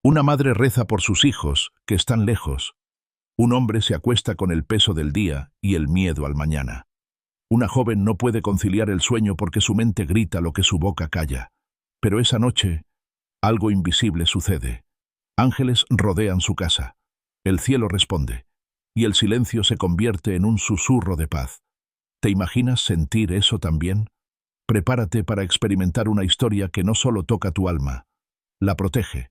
Una madre reza por sus hijos, que están lejos. Un hombre se acuesta con el peso del día y el miedo al mañana. Una joven no puede conciliar el sueño porque su mente grita lo que su boca calla. Pero esa noche, algo invisible sucede. Ángeles rodean su casa. El cielo responde, y el silencio se convierte en un susurro de paz. ¿Te imaginas sentir eso también? Prepárate para experimentar una historia que no solo toca tu alma, la protege.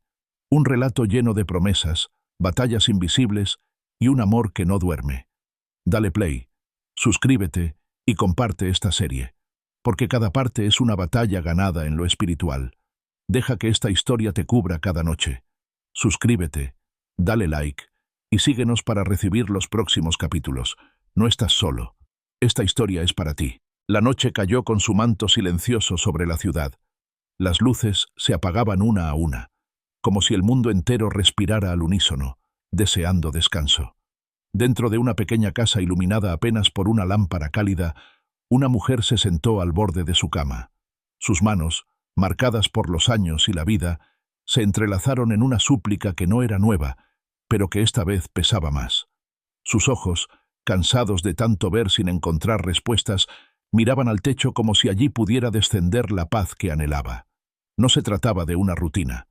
Un relato lleno de promesas, batallas invisibles y un amor que no duerme. Dale play, suscríbete y comparte esta serie, porque cada parte es una batalla ganada en lo espiritual. Deja que esta historia te cubra cada noche. Suscríbete, dale like y síguenos para recibir los próximos capítulos. No estás solo. Esta historia es para ti. La noche cayó con su manto silencioso sobre la ciudad. Las luces se apagaban una a una, como si el mundo entero respirara al unísono, deseando descanso. Dentro de una pequeña casa iluminada apenas por una lámpara cálida, una mujer se sentó al borde de su cama. Sus manos, marcadas por los años y la vida, se entrelazaron en una súplica que no era nueva, pero que esta vez pesaba más. Sus ojos, cansados de tanto ver sin encontrar respuestas, miraban al techo como si allí pudiera descender la paz que anhelaba. No se trataba de una rutina.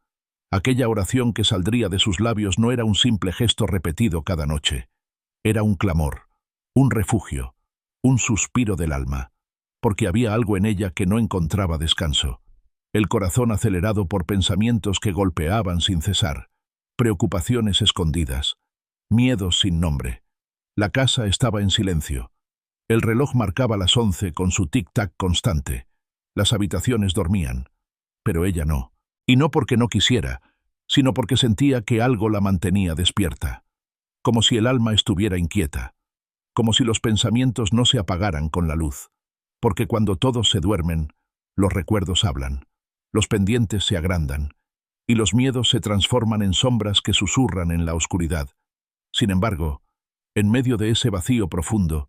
Aquella oración que saldría de sus labios no era un simple gesto repetido cada noche. Era un clamor, un refugio, un suspiro del alma, porque había algo en ella que no encontraba descanso. El corazón acelerado por pensamientos que golpeaban sin cesar, preocupaciones escondidas, miedos sin nombre. La casa estaba en silencio. El reloj marcaba las 11 con su tic-tac constante. Las habitaciones dormían, pero ella no. Y no porque no quisiera, sino porque sentía que algo la mantenía despierta. Como si el alma estuviera inquieta. Como si los pensamientos no se apagaran con la luz. Porque cuando todos se duermen, los recuerdos hablan. Los pendientes se agrandan. Y los miedos se transforman en sombras que susurran en la oscuridad. Sin embargo, en medio de ese vacío profundo,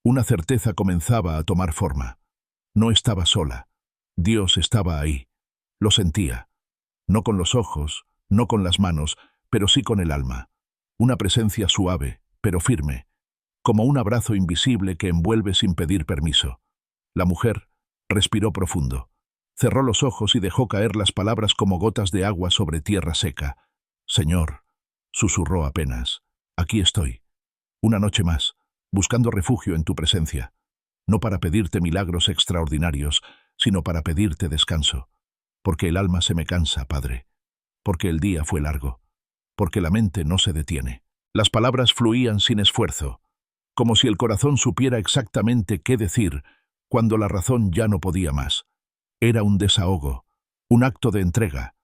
una certeza comenzaba a tomar forma. No estaba sola. Dios estaba ahí. Lo sentía. No con los ojos, no con las manos, pero sí con el alma. Una presencia suave, pero firme, como un abrazo invisible que envuelve sin pedir permiso. La mujer respiró profundo. Cerró los ojos y dejó caer las palabras como gotas de agua sobre tierra seca. «Señor», susurró apenas, «aquí estoy. Una noche más, buscando refugio en tu presencia. No para pedirte milagros extraordinarios, sino para pedirte descanso. Porque el alma se me cansa, Padre. Porque el día fue largo. Porque la mente no se detiene». Las palabras fluían sin esfuerzo, como si el corazón supiera exactamente qué decir cuando la razón ya no podía más. Era un desahogo, un acto de entrega,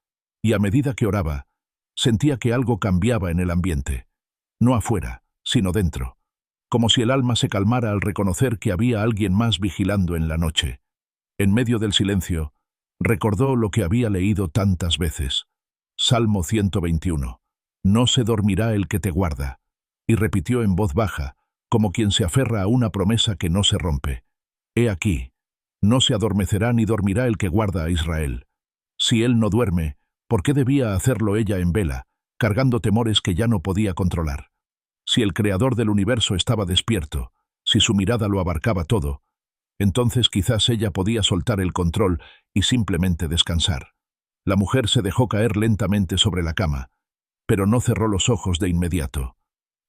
y a medida que oraba, sentía que algo cambiaba en el ambiente. No afuera, sino dentro, como si el alma se calmara al reconocer que había alguien más vigilando en la noche. En medio del silencio, recordó lo que había leído tantas veces. Salmo 121. «No se dormirá el que te guarda», y repitió en voz baja, como quien se aferra a una promesa que no se rompe. «He aquí, no se adormecerá ni dormirá el que guarda a Israel». Si él no duerme, ¿por qué debía hacerlo ella en vela, cargando temores que ya no podía controlar? Si el creador del universo estaba despierto, si su mirada lo abarcaba todo, entonces quizás ella podía soltar el control y simplemente descansar. La mujer se dejó caer lentamente sobre la cama, pero no cerró los ojos de inmediato.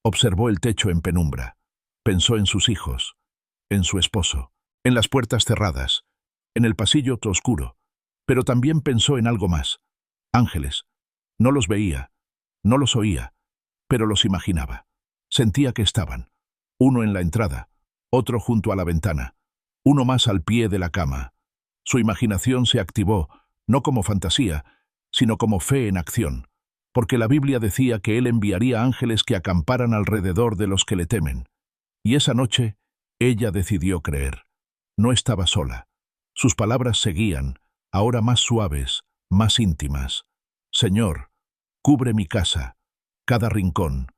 Observó el techo en penumbra. Pensó en sus hijos, en su esposo, en las puertas cerradas, en el pasillo oscuro, pero también pensó en algo más. Ángeles. No los veía, no los oía, pero los imaginaba. Sentía que estaban. Uno en la entrada, otro junto a la ventana, uno más al pie de la cama. Su imaginación se activó, no como fantasía, sino como fe en acción, porque la Biblia decía que él enviaría ángeles que acamparan alrededor de los que le temen. Y esa noche, ella decidió creer. No estaba sola. Sus palabras seguían, ahora más suaves, más íntimas. «Señor, cubre mi casa, cada rincón,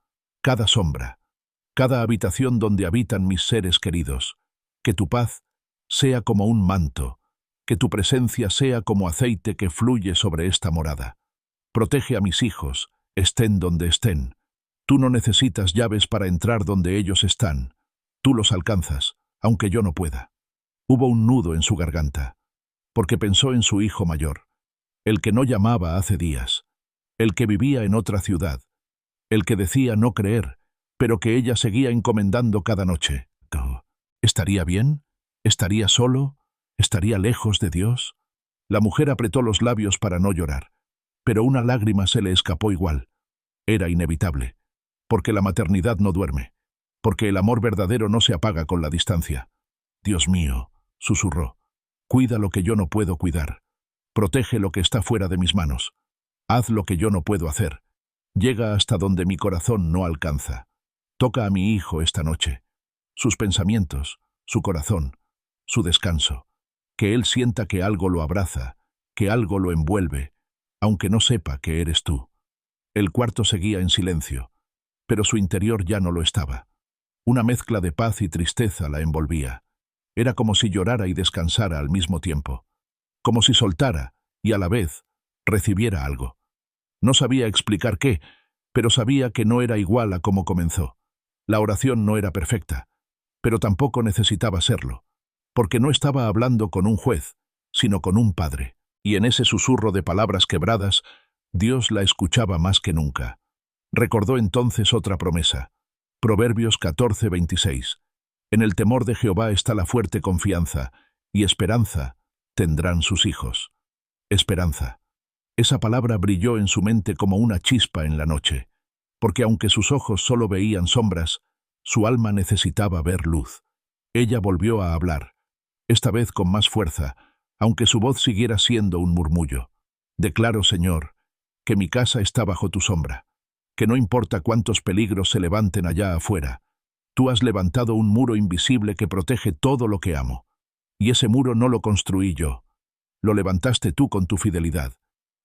cada sombra, cada habitación donde habitan mis seres queridos. Que tu paz sea como un manto, que tu presencia sea como aceite que fluye sobre esta morada. Protege a mis hijos, estén donde estén. Tú no necesitas llaves para entrar donde ellos están. Tú los alcanzas, aunque yo no pueda. Hubo un nudo en su garganta, porque pensó en su hijo mayor, el que no llamaba hace días, el que vivía en otra ciudad, el que decía no creer, pero que ella seguía encomendando cada noche. ¿Estaría bien? ¿Estaría solo? ¿Estaría lejos de Dios? La mujer apretó los labios para no llorar, pero una lágrima se le escapó igual. Era inevitable, porque la maternidad no duerme, porque el amor verdadero no se apaga con la distancia. Dios mío, susurró, cuida lo que yo no puedo cuidar. Protege lo que está fuera de mis manos. Haz lo que yo no puedo hacer. Llega hasta donde mi corazón no alcanza. Toca a mi hijo esta noche. Sus pensamientos, su corazón, su descanso. Que él sienta que algo lo abraza, que algo lo envuelve, aunque no sepa que eres tú. El cuarto seguía en silencio, pero su interior ya no lo estaba. Una mezcla de paz y tristeza la envolvía. Era como si llorara y descansara al mismo tiempo. Como si soltara y a la vez recibiera algo. No sabía explicar qué, pero sabía que no era igual a como comenzó. La oración no era perfecta, pero tampoco necesitaba serlo, porque no estaba hablando con un juez, sino con un padre, y en ese susurro de palabras quebradas, Dios la escuchaba más que nunca. Recordó entonces otra promesa, Proverbios 14:26. En el temor de Jehová está la fuerte confianza, y esperanza tendrán sus hijos. Esperanza. Esa palabra brilló en su mente como una chispa en la noche, porque aunque sus ojos solo veían sombras, su alma necesitaba ver luz. Ella volvió a hablar, esta vez con más fuerza, aunque su voz siguiera siendo un murmullo. Declaro, Señor, que mi casa está bajo tu sombra, que no importa cuántos peligros se levanten allá afuera, tú has levantado un muro invisible que protege todo lo que amo. Y ese muro no lo construí yo, lo levantaste tú con tu fidelidad.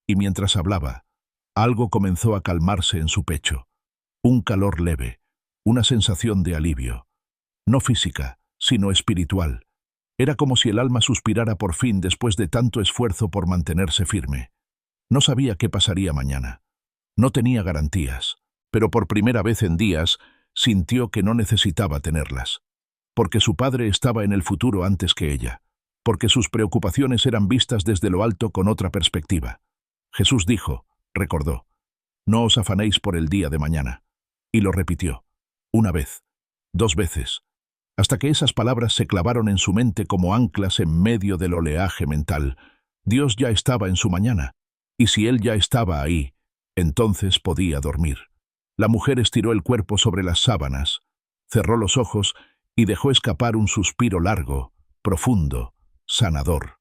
Y mientras hablaba, algo comenzó a calmarse en su pecho. Un calor leve, una sensación de alivio. No física, sino espiritual. Era como si el alma suspirara por fin después de tanto esfuerzo por mantenerse firme. No sabía qué pasaría mañana. No tenía garantías, pero por primera vez en días sintió que no necesitaba tenerlas. Porque su padre estaba en el futuro antes que ella. Porque sus preocupaciones eran vistas desde lo alto con otra perspectiva. Jesús dijo, recordó, no os afanéis por el día de mañana. Y lo repitió, una vez, 2 veces, hasta que esas palabras se clavaron en su mente como anclas en medio del oleaje mental. Dios ya estaba en su mañana, y si Él ya estaba ahí, entonces podía dormir. La mujer estiró el cuerpo sobre las sábanas, cerró los ojos y dejó escapar un suspiro largo, profundo, sanador.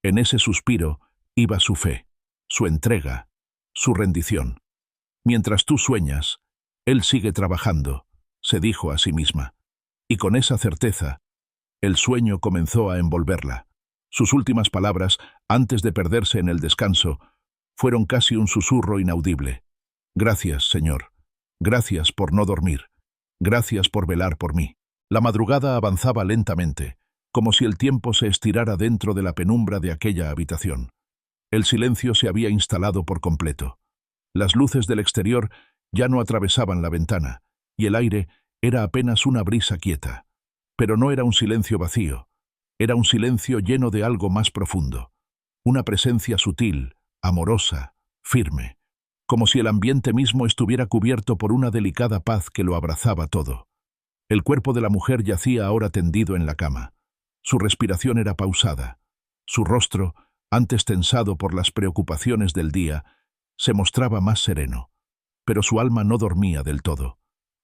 En ese suspiro iba su fe, su entrega, su rendición. Mientras tú sueñas, Él sigue trabajando, se dijo a sí misma. Y con esa certeza, el sueño comenzó a envolverla. Sus últimas palabras, antes de perderse en el descanso, fueron casi un susurro inaudible. Gracias, Señor. Gracias por no dormir. Gracias por velar por mí. La madrugada avanzaba lentamente, como si el tiempo se estirara dentro de la penumbra de aquella habitación. El silencio se había instalado por completo. Las luces del exterior ya no atravesaban la ventana, y el aire era apenas una brisa quieta. Pero no era un silencio vacío, era un silencio lleno de algo más profundo. Una presencia sutil, amorosa, firme, como si el ambiente mismo estuviera cubierto por una delicada paz que lo abrazaba todo. El cuerpo de la mujer yacía ahora tendido en la cama. Su respiración era pausada. Su rostro, antes tensado por las preocupaciones del día, se mostraba más sereno. Pero su alma no dormía del todo.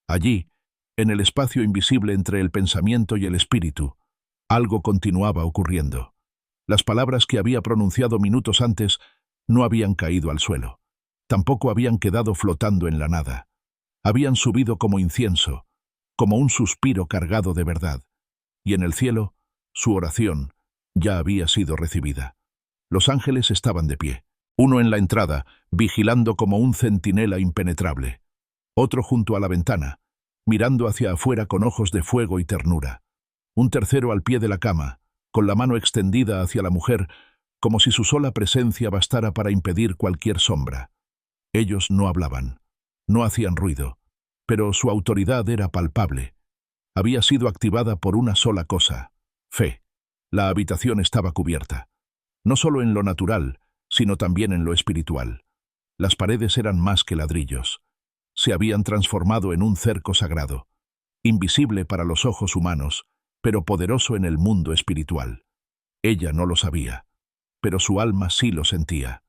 Allí, en el espacio invisible entre el pensamiento y el espíritu, algo continuaba ocurriendo. Las palabras que había pronunciado minutos antes no habían caído al suelo. Tampoco habían quedado flotando en la nada. Habían subido como incienso, como un suspiro cargado de verdad. Y en el cielo, su oración ya había sido recibida. Los ángeles estaban de pie. Uno en la entrada, vigilando como un centinela impenetrable. Otro junto a la ventana, mirando hacia afuera con ojos de fuego y ternura. Un tercero al pie de la cama, con la mano extendida hacia la mujer, como si su sola presencia bastara para impedir cualquier sombra. Ellos no hablaban, no hacían ruido, pero su autoridad era palpable. Había sido activada por una sola cosa: fe. La habitación estaba cubierta, no solo en lo natural, sino también en lo espiritual. Las paredes eran más que ladrillos. Se habían transformado en un cerco sagrado, invisible para los ojos humanos, pero poderoso en el mundo espiritual. Ella no lo sabía, pero su alma sí lo sentía.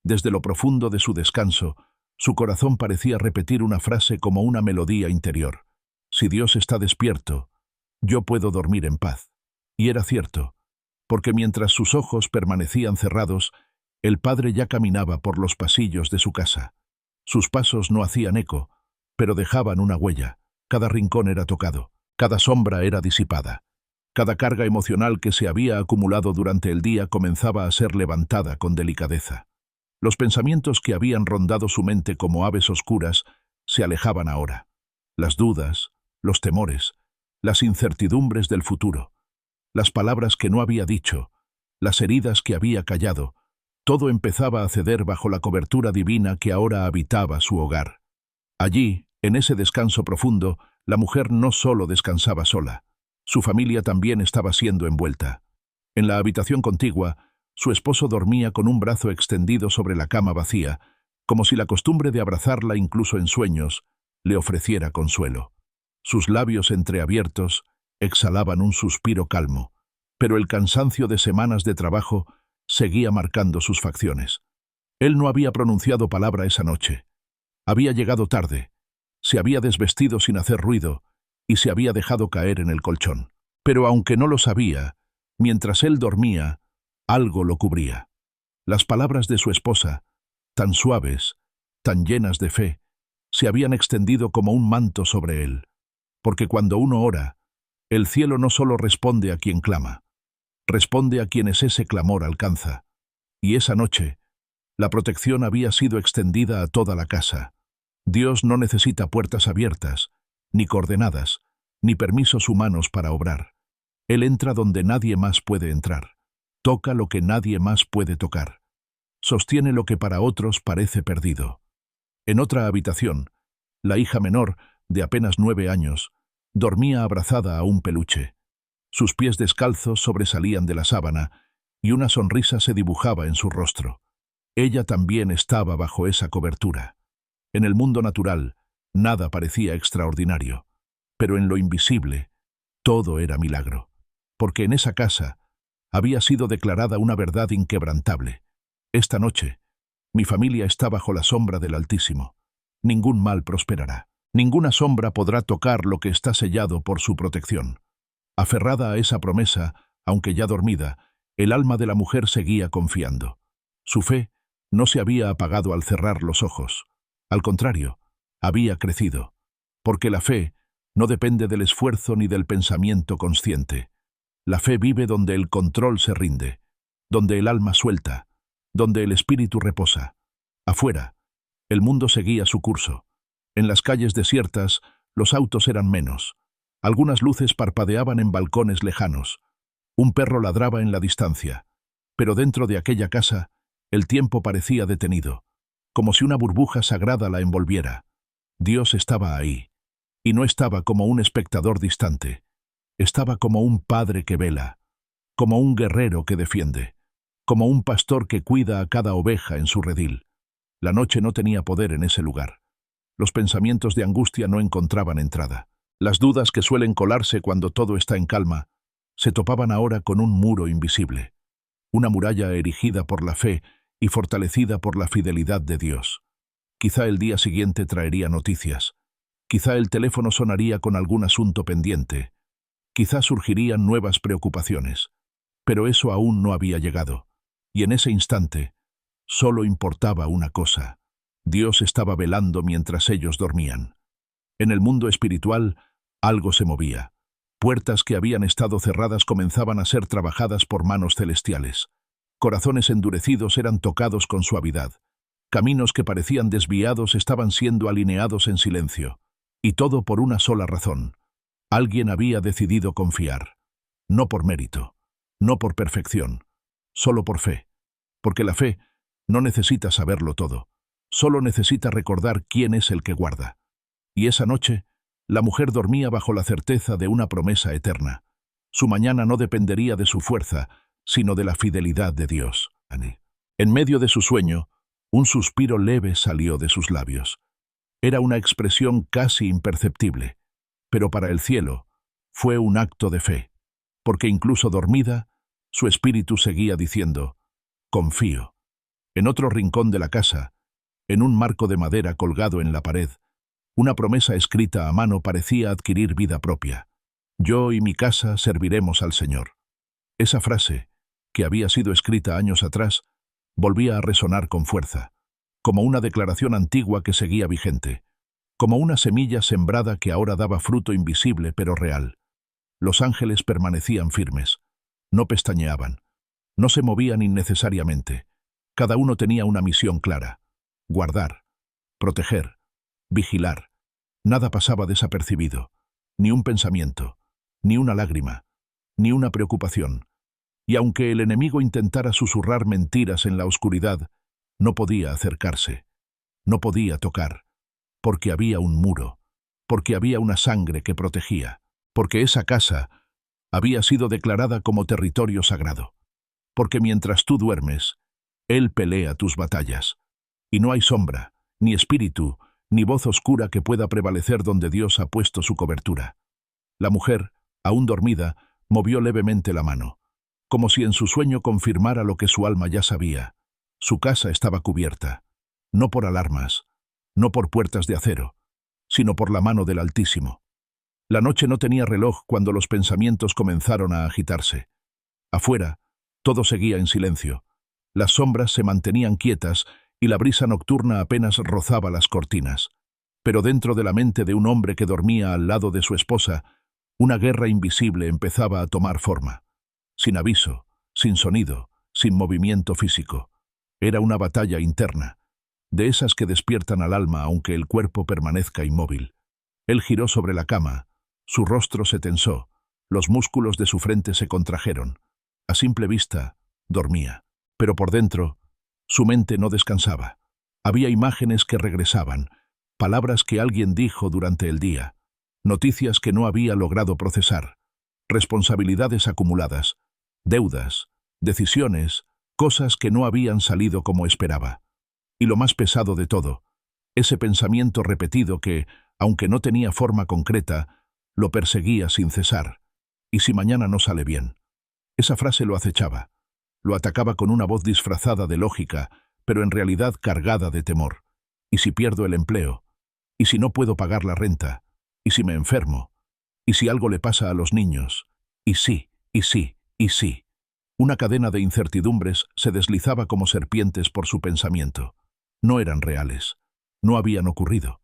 Desde lo profundo de su descanso, su corazón parecía repetir una frase como una melodía interior: si Dios está despierto, yo puedo dormir en paz. Y era cierto, porque mientras sus ojos permanecían cerrados, el padre ya caminaba por los pasillos de su casa. Sus pasos no hacían eco, pero dejaban una huella. Cada rincón era tocado, cada sombra era disipada. Cada carga emocional que se había acumulado durante el día comenzaba a ser levantada con delicadeza. Los pensamientos que habían rondado su mente como aves oscuras se alejaban ahora. Las dudas, los temores, las incertidumbres del futuro, las palabras que no había dicho, las heridas que había callado, todo empezaba a ceder bajo la cobertura divina que ahora habitaba su hogar. Allí, en ese descanso profundo, la mujer no solo descansaba sola, su familia también estaba siendo envuelta. En la habitación contigua, su esposo dormía con un brazo extendido sobre la cama vacía, como si la costumbre de abrazarla incluso en sueños le ofreciera consuelo. Sus labios entreabiertos exhalaban un suspiro calmo, pero el cansancio de semanas de trabajo seguía marcando sus facciones. Él no había pronunciado palabra esa noche. Había llegado tarde, se había desvestido sin hacer ruido y se había dejado caer en el colchón. Pero aunque no lo sabía, mientras él dormía, algo lo cubría. Las palabras de su esposa, tan suaves, tan llenas de fe, se habían extendido como un manto sobre él. Porque cuando uno ora, el cielo no solo responde a quien clama, responde a quienes ese clamor alcanza. Y esa noche, la protección había sido extendida a toda la casa. Dios no necesita puertas abiertas, ni coordenadas, ni permisos humanos para obrar. Él entra donde nadie más puede entrar, toca lo que nadie más puede tocar, sostiene lo que para otros parece perdido. En otra habitación, la hija menor, de apenas 9 años, dormía abrazada a un peluche. Sus pies descalzos sobresalían de la sábana y una sonrisa se dibujaba en su rostro. Ella también estaba bajo esa cobertura. En el mundo natural, nada parecía extraordinario, pero en lo invisible, todo era milagro, porque en esa casa había sido declarada una verdad inquebrantable. Esta noche, mi familia está bajo la sombra del Altísimo. Ningún mal prosperará. Ninguna sombra podrá tocar lo que está sellado por su protección. Aferrada a esa promesa, aunque ya dormida, el alma de la mujer seguía confiando. Su fe no se había apagado al cerrar los ojos. Al contrario, había crecido. Porque la fe no depende del esfuerzo ni del pensamiento consciente. La fe vive donde el control se rinde, donde el alma suelta, donde el espíritu reposa. Afuera, el mundo seguía su curso. En las calles desiertas, los autos eran menos. Algunas luces parpadeaban en balcones lejanos. Un perro ladraba en la distancia. Pero dentro de aquella casa, el tiempo parecía detenido, como si una burbuja sagrada la envolviera. Dios estaba ahí, y no estaba como un espectador distante. Estaba como un padre que vela, como un guerrero que defiende, como un pastor que cuida a cada oveja en su redil. La noche no tenía poder en ese lugar. Los pensamientos de angustia no encontraban entrada. Las dudas que suelen colarse cuando todo está en calma se topaban ahora con un muro invisible, una muralla erigida por la fe y fortalecida por la fidelidad de Dios. Quizá el día siguiente traería noticias, quizá el teléfono sonaría con algún asunto pendiente, quizá surgirían nuevas preocupaciones, pero eso aún no había llegado, y en ese instante solo importaba una cosa: Dios estaba velando mientras ellos dormían. En el mundo espiritual, algo se movía. Puertas que habían estado cerradas comenzaban a ser trabajadas por manos celestiales. Corazones endurecidos eran tocados con suavidad. Caminos que parecían desviados estaban siendo alineados en silencio. Y todo por una sola razón. Alguien había decidido confiar. No por mérito, no por perfección, solo por fe. Porque la fe no necesita saberlo todo. solo necesita recordar quién es el que guarda. Y esa noche, la mujer dormía bajo la certeza de una promesa eterna. Su mañana no dependería de su fuerza, sino de la fidelidad de Dios. En medio de su sueño, un suspiro leve salió de sus labios. Era una expresión casi imperceptible, pero para el cielo fue un acto de fe, porque incluso dormida, su espíritu seguía diciendo, confío. En otro rincón de la casa, en un marco de madera colgado en la pared, una promesa escrita a mano parecía adquirir vida propia. Yo y mi casa serviremos al Señor. Esa frase, que había sido escrita años atrás, volvía a resonar con fuerza, como una declaración antigua que seguía vigente, como una semilla sembrada que ahora daba fruto invisible pero real. Los ángeles permanecían firmes, no pestañeaban, no se movían innecesariamente. Cada uno tenía una misión clara: guardar, proteger, vigilar. Nada pasaba desapercibido, ni un pensamiento, ni una lágrima, ni una preocupación. Y aunque el enemigo intentara susurrar mentiras en la oscuridad, no podía acercarse, no podía tocar, porque había un muro, porque había una sangre que protegía, porque esa casa había sido declarada como territorio sagrado, porque mientras tú duermes, Él pelea tus batallas, y no hay sombra, ni espíritu, ni voz oscura que pueda prevalecer donde Dios ha puesto su cobertura. La mujer, aún dormida, movió levemente la mano, como si en su sueño confirmara lo que su alma ya sabía. Su casa estaba cubierta, no por alarmas, no por puertas de acero, sino por la mano del Altísimo. La noche no tenía reloj cuando los pensamientos comenzaron a agitarse. Afuera, todo seguía en silencio. Las sombras se mantenían quietas y la brisa nocturna apenas rozaba las cortinas. Pero dentro de la mente de un hombre que dormía al lado de su esposa, una guerra invisible empezaba a tomar forma. Sin aviso, sin sonido, sin movimiento físico. Era una batalla interna, de esas que despiertan al alma aunque el cuerpo permanezca inmóvil. Él giró sobre la cama, su rostro se tensó, los músculos de su frente se contrajeron. A simple vista, dormía, pero por dentro, su mente no descansaba. Había imágenes que regresaban, palabras que alguien dijo durante el día, noticias que no había logrado procesar, responsabilidades acumuladas, deudas, decisiones, cosas que no habían salido como esperaba. Y lo más pesado de todo, ese pensamiento repetido que, aunque no tenía forma concreta, lo perseguía sin cesar. ¿Y si mañana no sale bien? Esa frase lo acechaba. Lo atacaba con una voz disfrazada de lógica, pero en realidad cargada de temor. ¿Y si pierdo el empleo? ¿Y si no puedo pagar la renta? ¿Y si me enfermo? ¿Y si algo le pasa a los niños? Y sí, y sí, y sí. Una cadena de incertidumbres se deslizaba como serpientes por su pensamiento. No eran reales, no habían ocurrido,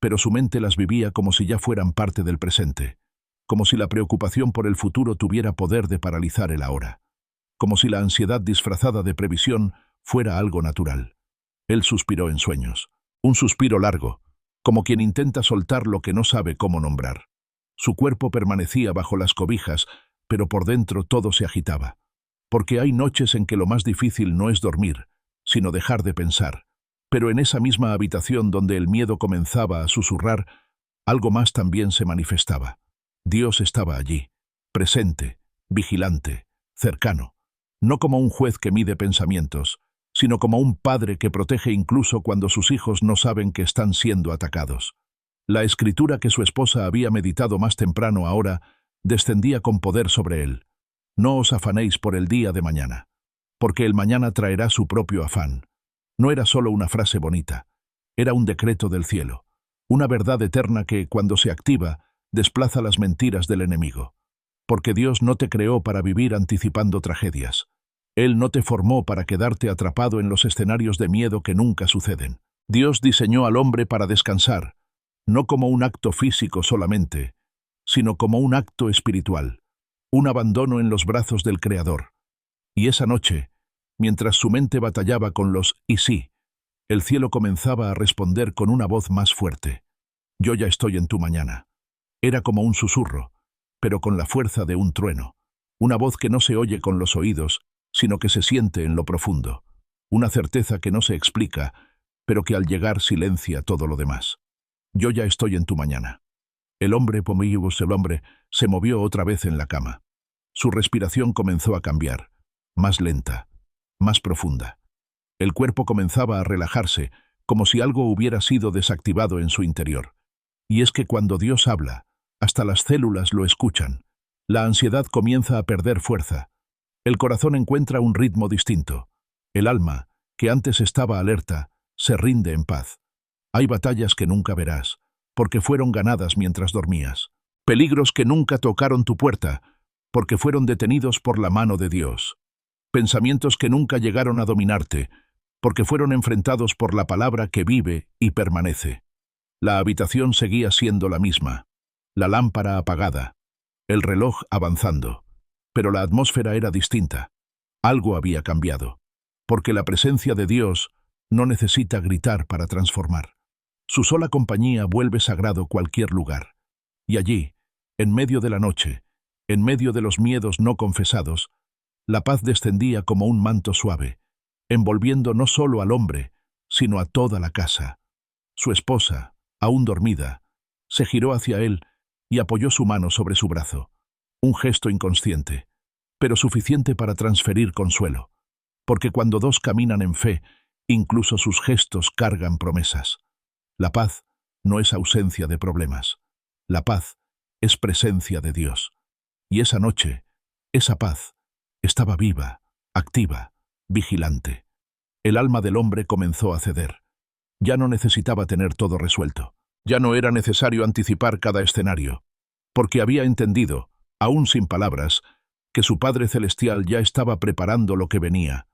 pero su mente las vivía como si ya fueran parte del presente, como si la preocupación por el futuro tuviera poder de paralizar el ahora, como si la ansiedad disfrazada de previsión fuera algo natural. Él suspiró en sueños, un suspiro largo, como quien intenta soltar lo que no sabe cómo nombrar. Su cuerpo permanecía bajo las cobijas, pero por dentro todo se agitaba, porque hay noches en que lo más difícil no es dormir, sino dejar de pensar. Pero en esa misma habitación donde el miedo comenzaba a susurrar, algo más también se manifestaba. Dios estaba allí, presente, vigilante, cercano, no como un juez que mide pensamientos, sino como un padre que protege incluso cuando sus hijos no saben que están siendo atacados. La escritura que su esposa había meditado más temprano ahora descendía con poder sobre él. No os afanéis por el día de mañana, porque el mañana traerá su propio afán. No era solo una frase bonita, era un decreto del cielo, una verdad eterna que, cuando se activa, desplaza las mentiras del enemigo. Porque Dios no te creó para vivir anticipando tragedias. Él no te formó para quedarte atrapado en los escenarios de miedo que nunca suceden. Dios diseñó al hombre para descansar, no como un acto físico solamente, sino como un acto espiritual, un abandono en los brazos del Creador. Y esa noche, mientras su mente batallaba con los «y sí», el cielo comenzaba a responder con una voz más fuerte. «Yo ya estoy en tu mañana». Era como un susurro, pero con la fuerza de un trueno, una voz que no se oye con los oídos, sino que se siente en lo profundo, una certeza que no se explica, pero que al llegar silencia todo lo demás. Yo ya estoy en tu mañana. El hombre se movió otra vez en la cama. Su respiración comenzó a cambiar, más lenta, más profunda. El cuerpo comenzaba a relajarse, como si algo hubiera sido desactivado en su interior. Y es que cuando Dios habla, hasta las células lo escuchan. La ansiedad comienza a perder fuerza. El corazón encuentra un ritmo distinto. El alma, que antes estaba alerta, se rinde en paz. Hay batallas que nunca verás, porque fueron ganadas mientras dormías. Peligros que nunca tocaron tu puerta, porque fueron detenidos por la mano de Dios. Pensamientos que nunca llegaron a dominarte, porque fueron enfrentados por la palabra que vive y permanece. La habitación seguía siendo la misma, la lámpara apagada, el reloj avanzando, pero la atmósfera era distinta. Algo había cambiado, porque la presencia de Dios no necesita gritar para transformar. Su sola compañía vuelve sagrado cualquier lugar. Y allí, en medio de la noche, en medio de los miedos no confesados, la paz descendía como un manto suave, envolviendo no solo al hombre, sino a toda la casa. Su esposa, aún dormida, se giró hacia él y apoyó su mano sobre su brazo. Un gesto inconsciente, pero suficiente para transferir consuelo, porque cuando dos caminan en fe, incluso sus gestos cargan promesas. La paz no es ausencia de problemas. La paz es presencia de Dios. Y esa noche, esa paz, estaba viva, activa, vigilante. El alma del hombre comenzó a ceder. Ya no necesitaba tener todo resuelto. Ya no era necesario anticipar cada escenario, porque había entendido, aún sin palabras, que su Padre Celestial ya estaba preparando lo que venía.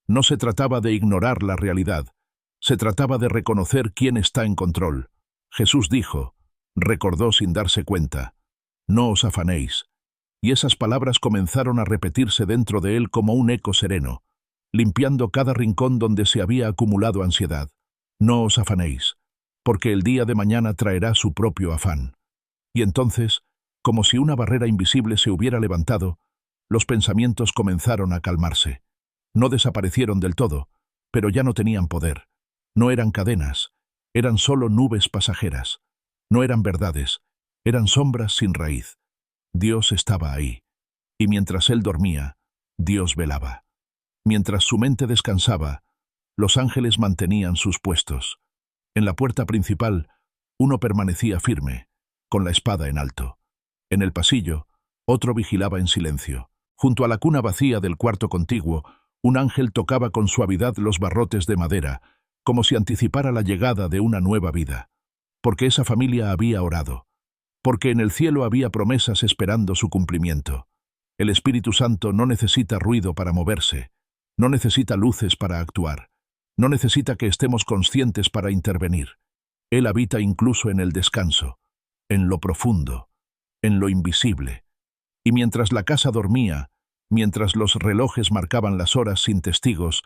No se trataba de ignorar la realidad, se trataba de reconocer quién está en control. Jesús dijo, recordó sin darse cuenta, no os afanéis. Y esas palabras comenzaron a repetirse dentro de él como un eco sereno, limpiando cada rincón donde se había acumulado ansiedad. No os afanéis, porque el día de mañana traerá su propio afán. Y entonces, como si una barrera invisible se hubiera levantado, los pensamientos comenzaron a calmarse. No desaparecieron del todo, pero ya no tenían poder. No eran cadenas, eran solo nubes pasajeras. No eran verdades, eran sombras sin raíz. Dios estaba ahí, y mientras él dormía, Dios velaba. Mientras su mente descansaba, los ángeles mantenían sus puestos. En la puerta principal, uno permanecía firme, con la espada en alto. En el pasillo, otro vigilaba en silencio. Junto a la cuna vacía del cuarto contiguo, un ángel tocaba con suavidad los barrotes de madera, como si anticipara la llegada de una nueva vida. Porque esa familia había orado. Porque en el cielo había promesas esperando su cumplimiento. El Espíritu Santo no necesita ruido para moverse, no necesita luces para actuar, no necesita que estemos conscientes para intervenir. Él habita incluso en el descanso, en lo profundo, en lo invisible. Y mientras la casa dormía, mientras los relojes marcaban las horas sin testigos,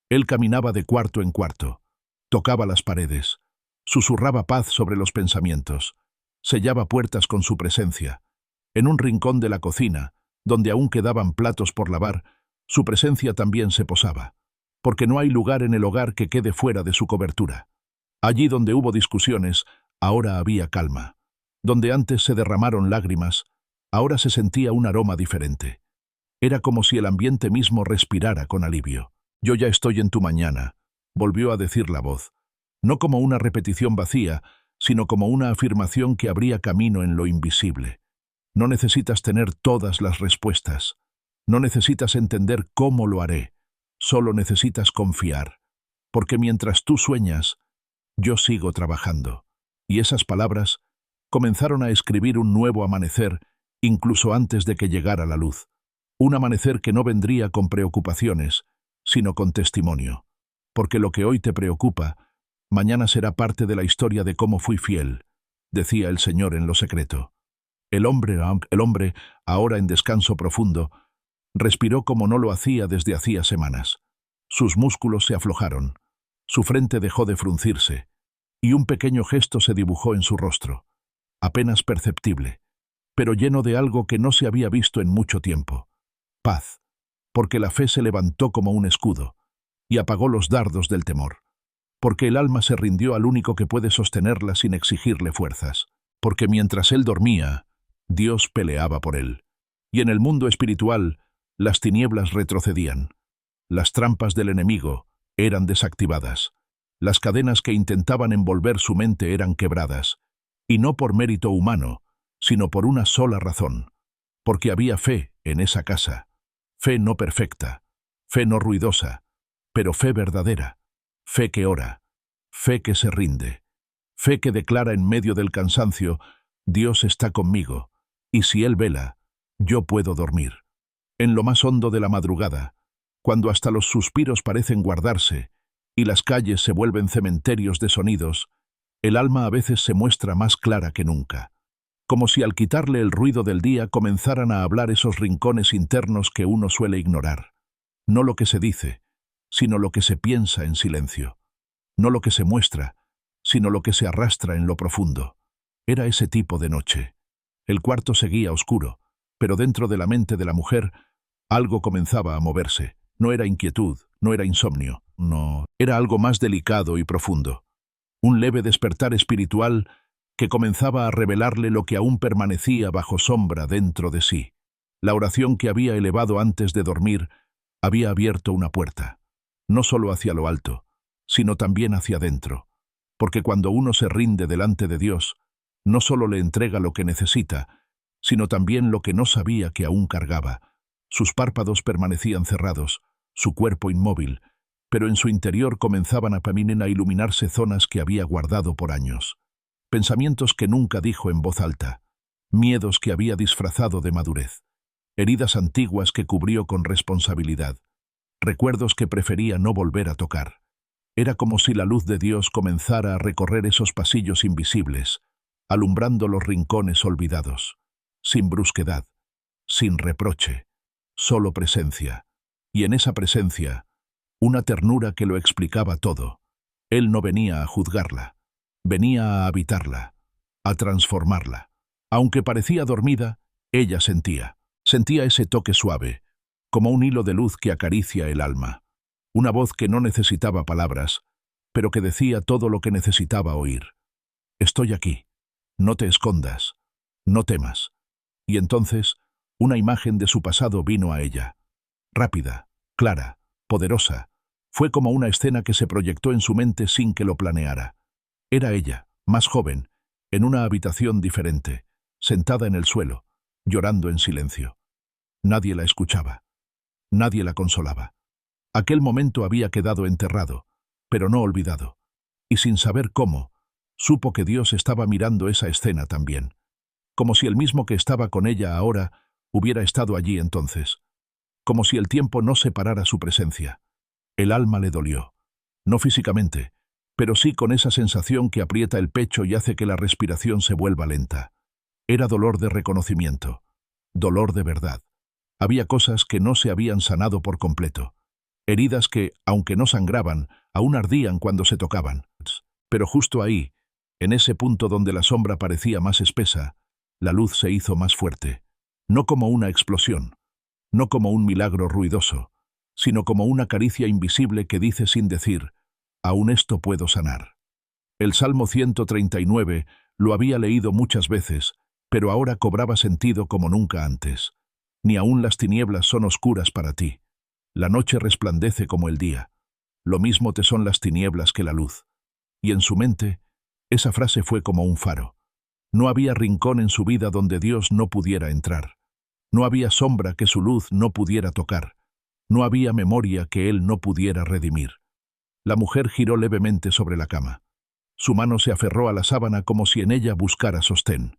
él caminaba de cuarto en cuarto, tocaba las paredes, susurraba paz sobre los pensamientos, sellaba puertas con su presencia. En un rincón de la cocina, donde aún quedaban platos por lavar, su presencia también se posaba, porque no hay lugar en el hogar que quede fuera de su cobertura. Allí donde hubo discusiones, ahora había calma. Donde antes se derramaron lágrimas, ahora se sentía un aroma diferente. Era como si el ambiente mismo respirara con alivio. Yo ya estoy en tu mañana, volvió a decir la voz, no como una repetición vacía, sino como una afirmación que abría camino en lo invisible. No necesitas tener todas las respuestas. No necesitas entender cómo lo haré. Solo necesitas confiar. Porque mientras tú sueñas, yo sigo trabajando. Y esas palabras comenzaron a escribir un nuevo amanecer, incluso antes de que llegara la luz. Un amanecer que no vendría con preocupaciones, sino con testimonio. Porque lo que hoy te preocupa, mañana será parte de la historia de cómo fui fiel, decía el Señor en lo secreto. El hombre, ahora en descanso profundo, respiró como no lo hacía desde hacía semanas. Sus músculos se aflojaron, su frente dejó de fruncirse, y un pequeño gesto se dibujó en su rostro, apenas perceptible, pero lleno de algo que no se había visto en mucho tiempo. Paz, porque la fe se levantó como un escudo, y apagó los dardos del temor. porque el alma se rindió al único que puede sostenerla sin exigirle fuerzas, porque mientras él dormía, Dios peleaba por él. Y en el mundo espiritual, las tinieblas retrocedían. Las trampas del enemigo eran desactivadas. Las cadenas que intentaban envolver su mente eran quebradas, y no por mérito humano, sino por una sola razón, porque había fe en esa casa, fe no perfecta, fe no ruidosa, pero fe verdadera, fe que ora, fe que se rinde, fe que declara en medio del cansancio: Dios está conmigo, y si Él vela, yo puedo dormir. En lo más hondo de la madrugada, cuando hasta los suspiros parecen guardarse y las calles se vuelven cementerios de sonidos, el alma a veces se muestra más clara que nunca, como si al quitarle el ruido del día comenzaran a hablar esos rincones internos que uno suele ignorar. No lo que se dice, sino lo que se piensa en silencio. No lo que se muestra, sino lo que se arrastra en lo profundo. Era ese tipo de noche. El cuarto seguía oscuro, pero dentro de la mente de la mujer algo comenzaba a moverse. No era inquietud, no era insomnio, no, era algo más delicado y profundo. Un leve despertar espiritual que comenzaba a revelarle lo que aún permanecía bajo sombra dentro de sí. La oración que había elevado antes de dormir había abierto una puerta, no solo hacia lo alto, sino también hacia adentro, porque cuando uno se rinde delante de Dios, no solo le entrega lo que necesita, sino también lo que no sabía que aún cargaba. Sus párpados permanecían cerrados, su cuerpo inmóvil, pero en su interior comenzaban a iluminarse zonas que había guardado por años. Pensamientos que nunca dijo en voz alta, miedos que había disfrazado de madurez, heridas antiguas que cubrió con responsabilidad, recuerdos que prefería no volver a tocar. Era como si la luz de Dios comenzara a recorrer esos pasillos invisibles, alumbrando los rincones olvidados, sin brusquedad, sin reproche, solo presencia. Y en esa presencia, una ternura que lo explicaba todo. Él no venía a juzgarla, venía a habitarla, a transformarla. Aunque parecía dormida, ella sentía ese toque suave, como un hilo de luz que acaricia el alma. Una voz que no necesitaba palabras, pero que decía todo lo que necesitaba oír. Estoy aquí, no te escondas, no temas. Y entonces, una imagen de su pasado vino a ella. Rápida, clara, poderosa. Fue como una escena que se proyectó en su mente sin que lo planeara. Era ella, más joven, en una habitación diferente, sentada en el suelo, llorando en silencio. Nadie la escuchaba. Nadie la consolaba. Aquel momento había quedado enterrado, pero no olvidado. Y sin saber cómo, supo que Dios estaba mirando esa escena también. Como si el mismo que estaba con ella ahora hubiera estado allí entonces. Como si el tiempo no separara su presencia. El alma le dolió. No físicamente, pero sí con esa sensación que aprieta el pecho y hace que la respiración se vuelva lenta. Era dolor de reconocimiento. Dolor de verdad. Había cosas que no se habían sanado por completo. Heridas que, aunque no sangraban, aún ardían cuando se tocaban. Pero justo ahí, en ese punto donde la sombra parecía más espesa, la luz se hizo más fuerte. No como una explosión, no como un milagro ruidoso, sino como una caricia invisible que dice sin decir: aún esto puedo sanar. El Salmo 139 lo había leído muchas veces, pero ahora cobraba sentido como nunca antes. Ni aún las tinieblas son oscuras para ti. La noche resplandece como el día. Lo mismo te son las tinieblas que la luz. Y en su mente, esa frase fue como un faro. No había rincón en su vida donde Dios no pudiera entrar. No había sombra que su luz no pudiera tocar. No había memoria que él no pudiera redimir. La mujer giró levemente sobre la cama. Su mano se aferró a la sábana como si en ella buscara sostén.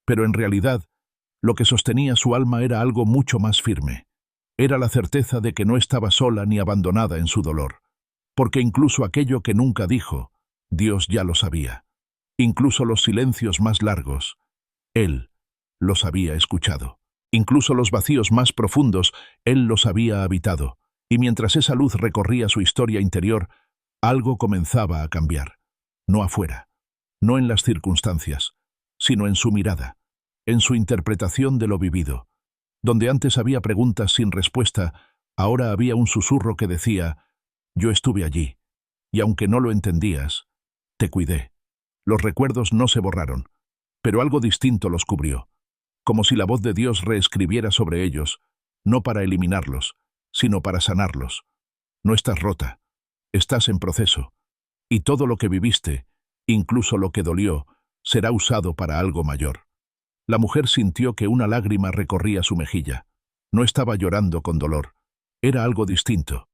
Pero en realidad, lo que sostenía su alma era algo mucho más firme. Era la certeza de que no estaba sola ni abandonada en su dolor. Porque incluso aquello que nunca dijo, Dios ya lo sabía. Incluso los silencios más largos, Él los había escuchado. Incluso los vacíos más profundos, Él los había habitado. Y mientras esa luz recorría su historia interior, algo comenzaba a cambiar. No afuera, no en las circunstancias, sino en su mirada, en su interpretación de lo vivido. Donde antes había preguntas sin respuesta, ahora había un susurro que decía: yo estuve allí, y aunque no lo entendías, te cuidé. Los recuerdos no se borraron, pero algo distinto los cubrió, como si la voz de Dios reescribiera sobre ellos, no para eliminarlos, sino para sanarlos. No estás rota, estás en proceso, y todo lo que viviste, incluso lo que dolió, será usado para algo mayor. La mujer sintió que una lágrima recorría su mejilla. No estaba llorando con dolor, era algo distinto.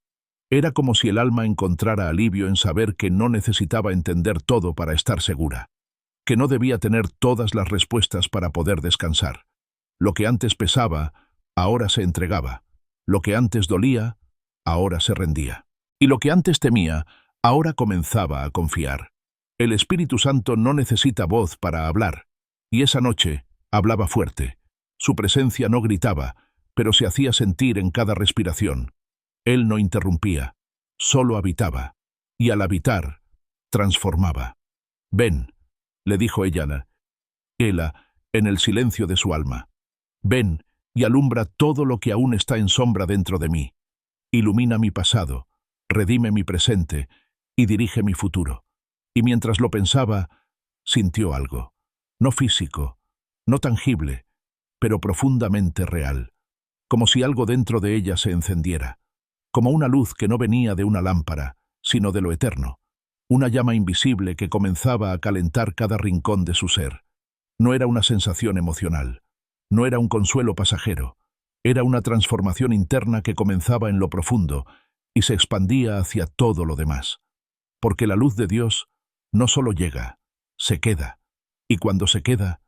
Era como si el alma encontrara alivio en saber que no necesitaba entender todo para estar segura, que no debía tener todas las respuestas para poder descansar. Lo que antes pesaba, ahora se entregaba. Lo que antes dolía, ahora se rendía. Y lo que antes temía, ahora comenzaba a confiar. El Espíritu Santo no necesita voz para hablar, y esa noche hablaba fuerte. Su presencia no gritaba, pero se hacía sentir en cada respiración. Él no interrumpía, solo habitaba, y al habitar, transformaba. «Ven», le dijo ella, en el silencio de su alma. «Ven y alumbra todo lo que aún está en sombra dentro de mí. Ilumina mi pasado, redime mi presente y dirige mi futuro». Y mientras lo pensaba, sintió algo, no físico, no tangible, pero profundamente real, como si algo dentro de ella se encendiera, como una luz que no venía de una lámpara, sino de lo eterno, una llama invisible que comenzaba a calentar cada rincón de su ser. No era una sensación emocional, no era un consuelo pasajero, era una transformación interna que comenzaba en lo profundo y se expandía hacia todo lo demás. Porque la luz de Dios no solo llega, se queda, y cuando se queda,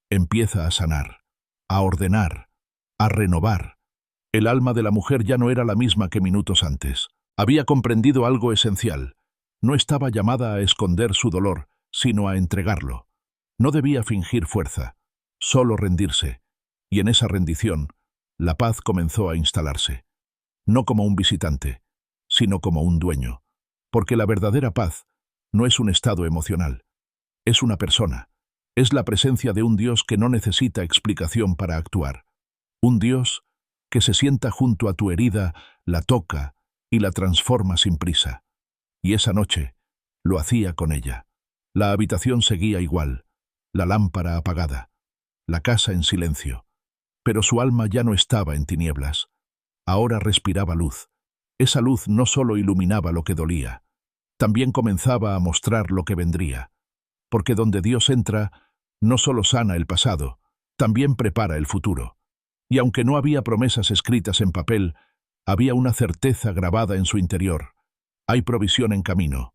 empieza a sanar, a ordenar, a renovar. El alma de la mujer ya no era la misma que minutos antes. Había comprendido algo esencial. No estaba llamada a esconder su dolor, sino a entregarlo. No debía fingir fuerza, solo rendirse. Y en esa rendición, la paz comenzó a instalarse. No como un visitante, sino como un dueño. Porque la verdadera paz no es un estado emocional. Es una persona. Es la presencia de un Dios que no necesita explicación para actuar. Un Dios que se sienta junto a tu herida, la toca y la transforma sin prisa. Y esa noche lo hacía con ella. La habitación seguía igual, la lámpara apagada, la casa en silencio. Pero su alma ya no estaba en tinieblas. Ahora respiraba luz. Esa luz no solo iluminaba lo que dolía, también comenzaba a mostrar lo que vendría. Porque donde Dios entra, no solo sana el pasado, también prepara el futuro. Y aunque no había promesas escritas en papel, había una certeza grabada en su interior. Hay provisión en camino,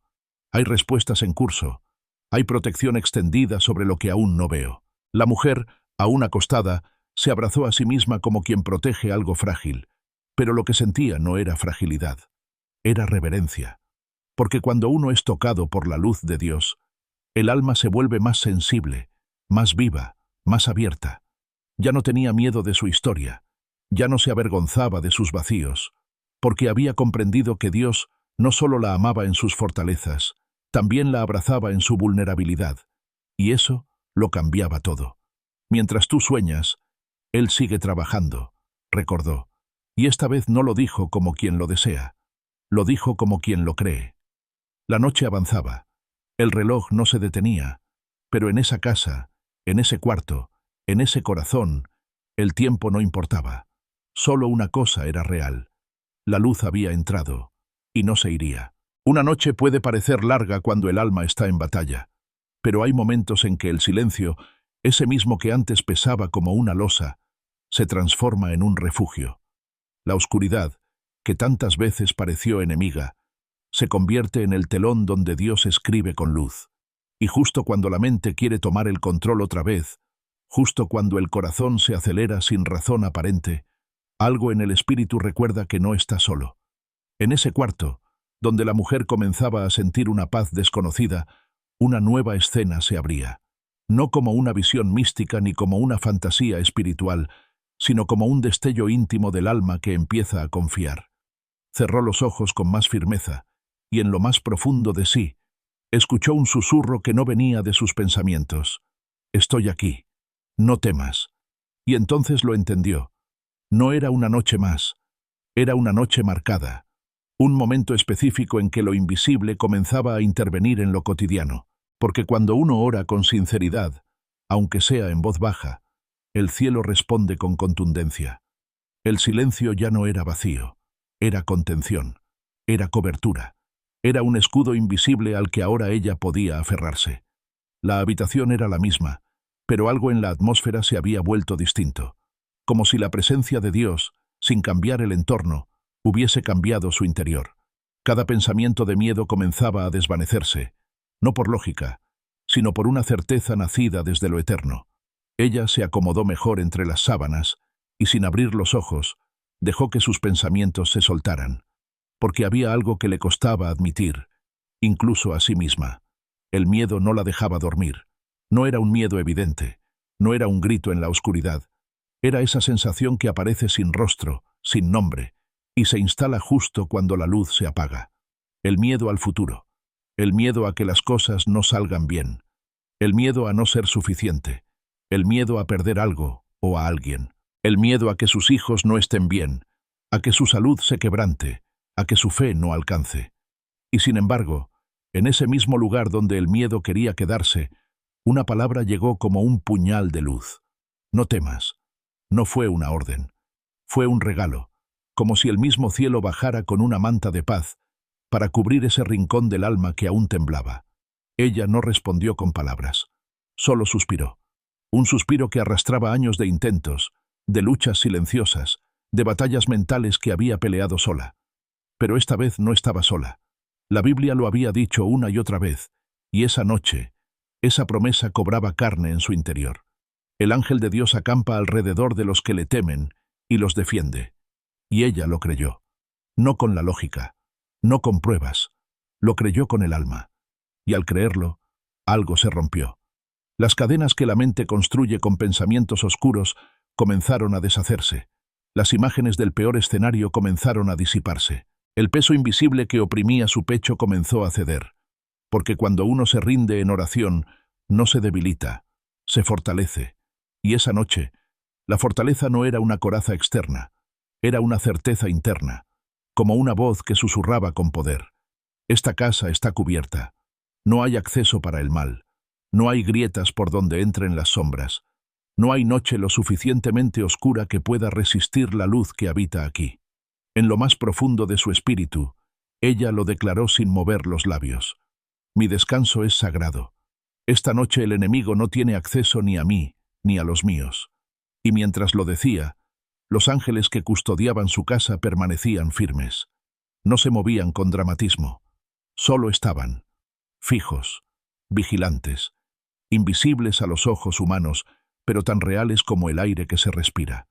hay respuestas en curso, hay protección extendida sobre lo que aún no veo. La mujer, aún acostada, se abrazó a sí misma como quien protege algo frágil, pero lo que sentía no era fragilidad, era reverencia. Porque cuando uno es tocado por la luz de Dios, el alma se vuelve más sensible, más viva, más abierta. Ya no tenía miedo de su historia, ya no se avergonzaba de sus vacíos, porque había comprendido que Dios no solo la amaba en sus fortalezas, también la abrazaba en su vulnerabilidad, y eso lo cambiaba todo. Mientras tú sueñas, Él sigue trabajando, recordó, y esta vez no lo dijo como quien lo desea, lo dijo como quien lo cree. La noche avanzaba, el reloj no se detenía, pero en esa casa, en ese cuarto, en ese corazón, el tiempo no importaba. Solo una cosa era real. La luz había entrado, y no se iría. Una noche puede parecer larga cuando el alma está en batalla, pero hay momentos en que el silencio, ese mismo que antes pesaba como una losa, se transforma en un refugio. La oscuridad, que tantas veces pareció enemiga, se convierte en el telón donde Dios escribe con luz. Y justo cuando la mente quiere tomar el control otra vez, justo cuando el corazón se acelera sin razón aparente, algo en el espíritu recuerda que no está solo. En ese cuarto, donde la mujer comenzaba a sentir una paz desconocida, una nueva escena se abría. No como una visión mística ni como una fantasía espiritual, sino como un destello íntimo del alma que empieza a confiar. Cerró los ojos con más firmeza, y en lo más profundo de sí, escuchó un susurro que no venía de sus pensamientos. «Estoy aquí. No temas». Y entonces lo entendió. No era una noche más, era una noche marcada. Un momento específico en que lo invisible comenzaba a intervenir en lo cotidiano, porque cuando uno ora con sinceridad, aunque sea en voz baja, el cielo responde con contundencia. El silencio ya no era vacío, era contención, era cobertura, era un escudo invisible al que ahora ella podía aferrarse. La habitación era la misma, pero algo en la atmósfera se había vuelto distinto, como si la presencia de Dios, sin cambiar el entorno, hubiese cambiado su interior. Cada pensamiento de miedo comenzaba a desvanecerse, no por lógica, sino por una certeza nacida desde lo eterno. Ella se acomodó mejor entre las sábanas y, sin abrir los ojos, dejó que sus pensamientos se soltaran, porque había algo que le costaba admitir, incluso a sí misma. El miedo no la dejaba dormir. No era un miedo evidente, no era un grito en la oscuridad. Era esa sensación que aparece sin rostro, sin nombre, y se instala justo cuando la luz se apaga. El miedo al futuro, el miedo a que las cosas no salgan bien, el miedo a no ser suficiente, el miedo a perder algo o a alguien, el miedo a que sus hijos no estén bien, a que su salud se quebrante, a que su fe no alcance. Y sin embargo, en ese mismo lugar donde el miedo quería quedarse, una palabra llegó como un puñal de luz. No temas. No fue una orden. Fue un regalo, como si el mismo cielo bajara con una manta de paz para cubrir ese rincón del alma que aún temblaba. Ella no respondió con palabras. Solo suspiró. Un suspiro que arrastraba años de intentos, de luchas silenciosas, de batallas mentales que había peleado sola. Pero esta vez no estaba sola. La Biblia lo había dicho una y otra vez, y esa noche, esa promesa cobraba carne en su interior. El ángel de Dios acampa alrededor de los que le temen y los defiende. Y ella lo creyó. No con la lógica, no con pruebas, lo creyó con el alma. Y al creerlo, algo se rompió. Las cadenas que la mente construye con pensamientos oscuros comenzaron a deshacerse. Las imágenes del peor escenario comenzaron a disiparse. El peso invisible que oprimía su pecho comenzó a ceder. Porque cuando uno se rinde en oración, no se debilita, se fortalece. Y esa noche, la fortaleza no era una coraza externa, era una certeza interna, como una voz que susurraba con poder. Esta casa está cubierta. No hay acceso para el mal. No hay grietas por donde entren las sombras. No hay noche lo suficientemente oscura que pueda resistir la luz que habita aquí. En lo más profundo de su espíritu, ella lo declaró sin mover los labios. Mi descanso es sagrado. Esta noche el enemigo no tiene acceso ni a mí, ni a los míos. Y mientras lo decía, los ángeles que custodiaban su casa permanecían firmes. No se movían con dramatismo. Solo estaban, fijos, vigilantes, invisibles a los ojos humanos, pero tan reales como el aire que se respira.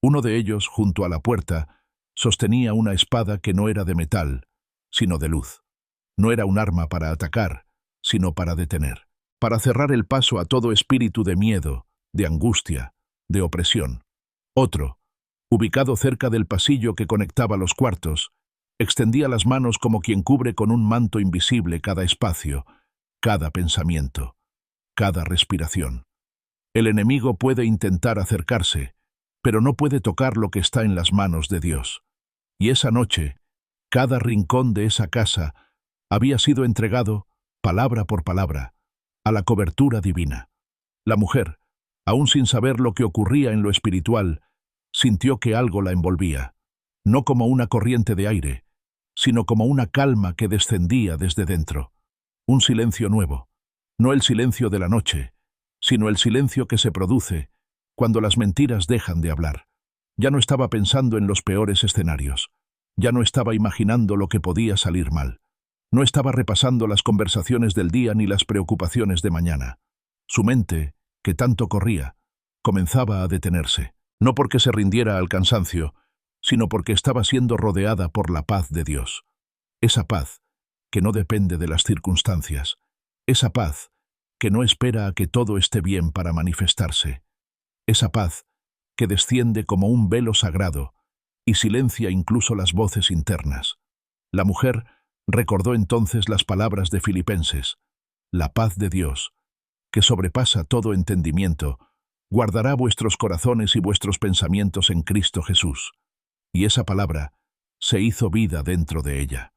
Uno de ellos, junto a la puerta, sostenía una espada que no era de metal, sino de luz. No era un arma para atacar, sino para detener, para cerrar el paso a todo espíritu de miedo, de angustia, de opresión. Otro, ubicado cerca del pasillo que conectaba los cuartos, extendía las manos como quien cubre con un manto invisible cada espacio, cada pensamiento, cada respiración. El enemigo puede intentar acercarse, pero no puede tocar lo que está en las manos de Dios. Y esa noche, cada rincón de esa casa había sido entregado, palabra por palabra, a la cobertura divina. La mujer, aún sin saber lo que ocurría en lo espiritual, sintió que algo la envolvía, no como una corriente de aire, sino como una calma que descendía desde dentro. Un silencio nuevo, no el silencio de la noche, sino el silencio que se produce cuando las mentiras dejan de hablar. Ya no estaba pensando en los peores escenarios, ya no estaba imaginando lo que podía salir mal. No estaba repasando las conversaciones del día ni las preocupaciones de mañana. Su mente, que tanto corría, comenzaba a detenerse, no porque se rindiera al cansancio, sino porque estaba siendo rodeada por la paz de Dios. Esa paz que no depende de las circunstancias, esa paz que no espera a que todo esté bien para manifestarse, esa paz que desciende como un velo sagrado y silencia incluso las voces internas. La mujer recordó entonces las palabras de Filipenses: la paz de Dios, que sobrepasa todo entendimiento, guardará vuestros corazones y vuestros pensamientos en Cristo Jesús. Y esa palabra, se hizo vida dentro de ella.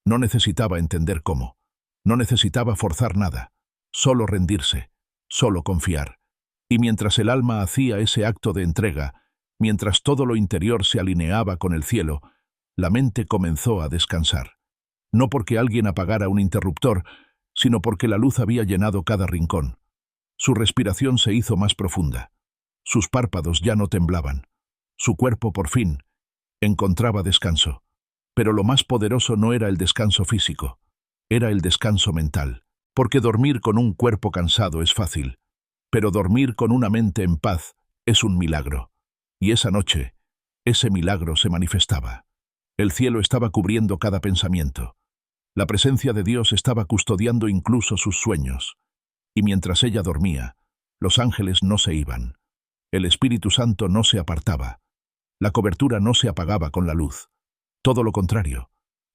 No necesitaba entender cómo. No necesitaba forzar nada. Solo rendirse. Solo confiar. Y mientras el alma hacía ese acto de entrega, mientras todo lo interior se alineaba con el cielo, la mente comenzó a descansar. No porque alguien apagara un interruptor, sino porque la luz había llenado cada rincón. Su respiración se hizo más profunda. Sus párpados ya no temblaban. Su cuerpo, por fin, encontraba descanso. Pero lo más poderoso no era el descanso físico, era el descanso mental. Porque dormir con un cuerpo cansado es fácil, pero dormir con una mente en paz es un milagro. Y esa noche, ese milagro se manifestaba. El cielo estaba cubriendo cada pensamiento. La presencia de Dios estaba custodiando incluso sus sueños. Y mientras ella dormía, los ángeles no se iban. El Espíritu Santo no se apartaba. La cobertura no se apagaba con la luz. Todo lo contrario.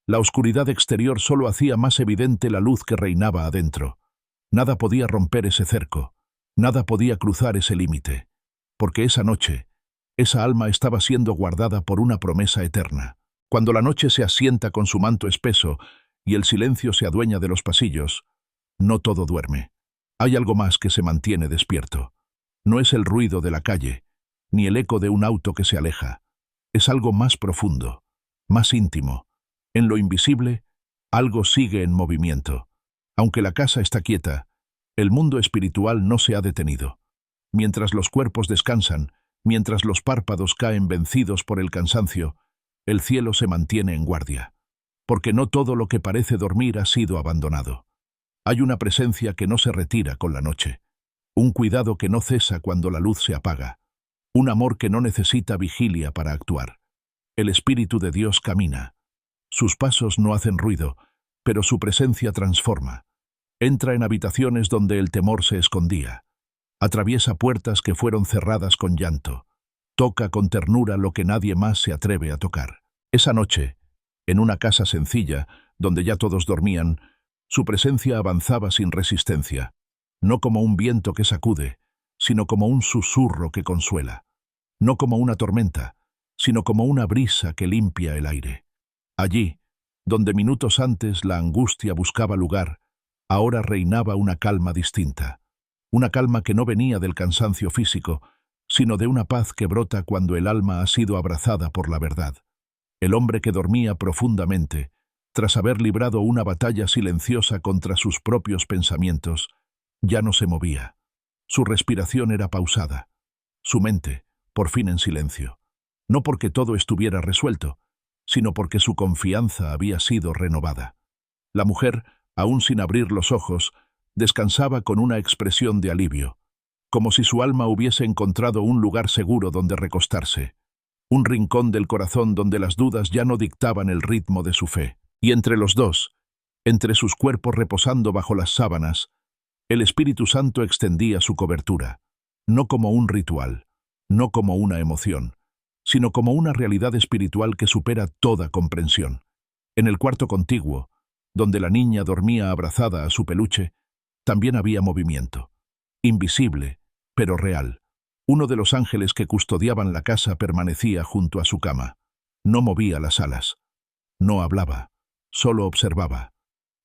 La oscuridad exterior solo hacía más evidente la luz que reinaba adentro. Nada podía romper ese cerco. Nada podía cruzar ese límite. Porque esa noche, esa alma estaba siendo guardada por una promesa eterna. Cuando la noche se asienta con su manto espeso y el silencio se adueña de los pasillos, no todo duerme. Hay algo más que se mantiene despierto. No es el ruido de la calle, ni el eco de un auto que se aleja. Es algo más profundo, más íntimo. En lo invisible, algo sigue en movimiento. Aunque la casa está quieta, el mundo espiritual no se ha detenido. Mientras los cuerpos descansan, mientras los párpados caen vencidos por el cansancio, el cielo se mantiene en guardia. Porque no todo lo que parece dormir ha sido abandonado. Hay una presencia que no se retira con la noche. Un cuidado que no cesa cuando la luz se apaga. Un amor que no necesita vigilia para actuar. El Espíritu de Dios camina. Sus pasos no hacen ruido, pero su presencia transforma. Entra en habitaciones donde el temor se escondía. Atraviesa puertas que fueron cerradas con llanto. Toca con ternura lo que nadie más se atreve a tocar. Esa noche, en una casa sencilla, donde ya todos dormían, su presencia avanzaba sin resistencia, no como un viento que sacude, sino como un susurro que consuela. No como una tormenta, sino como una brisa que limpia el aire. Allí, donde minutos antes la angustia buscaba lugar, ahora reinaba una calma distinta. Una calma que no venía del cansancio físico, sino de una paz que brota cuando el alma ha sido abrazada por la verdad. El hombre que dormía profundamente, tras haber librado una batalla silenciosa contra sus propios pensamientos, ya no se movía. Su respiración era pausada. Su mente, por fin en silencio. No porque todo estuviera resuelto, sino porque su confianza había sido renovada. La mujer, aún sin abrir los ojos, descansaba con una expresión de alivio, como si su alma hubiese encontrado un lugar seguro donde recostarse, un rincón del corazón donde las dudas ya no dictaban el ritmo de su fe. Y entre los dos, entre sus cuerpos reposando bajo las sábanas, el Espíritu Santo extendía su cobertura, no como un ritual, no como una emoción, sino como una realidad espiritual que supera toda comprensión. En el cuarto contiguo, donde la niña dormía abrazada a su peluche, también había movimiento. Invisible, pero real. Uno de los ángeles que custodiaban la casa permanecía junto a su cama. No movía las alas. No hablaba. Solo observaba.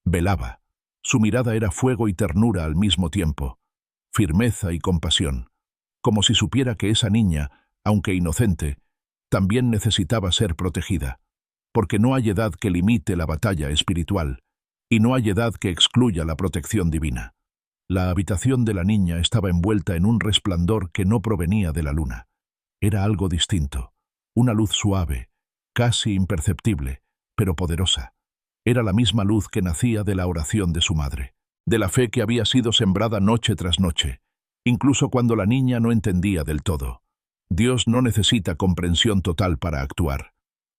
Velaba. Su mirada era fuego y ternura al mismo tiempo. Firmeza y compasión. Como si supiera que esa niña, aunque inocente, también necesitaba ser protegida. Porque no hay edad que limite la batalla espiritual, y no hay edad que excluya la protección divina. La habitación de la niña estaba envuelta en un resplandor que no provenía de la luna. Era algo distinto, una luz suave, casi imperceptible, pero poderosa. Era la misma luz que nacía de la oración de su madre, de la fe que había sido sembrada noche tras noche, incluso cuando la niña no entendía del todo. Dios no necesita comprensión total para actuar.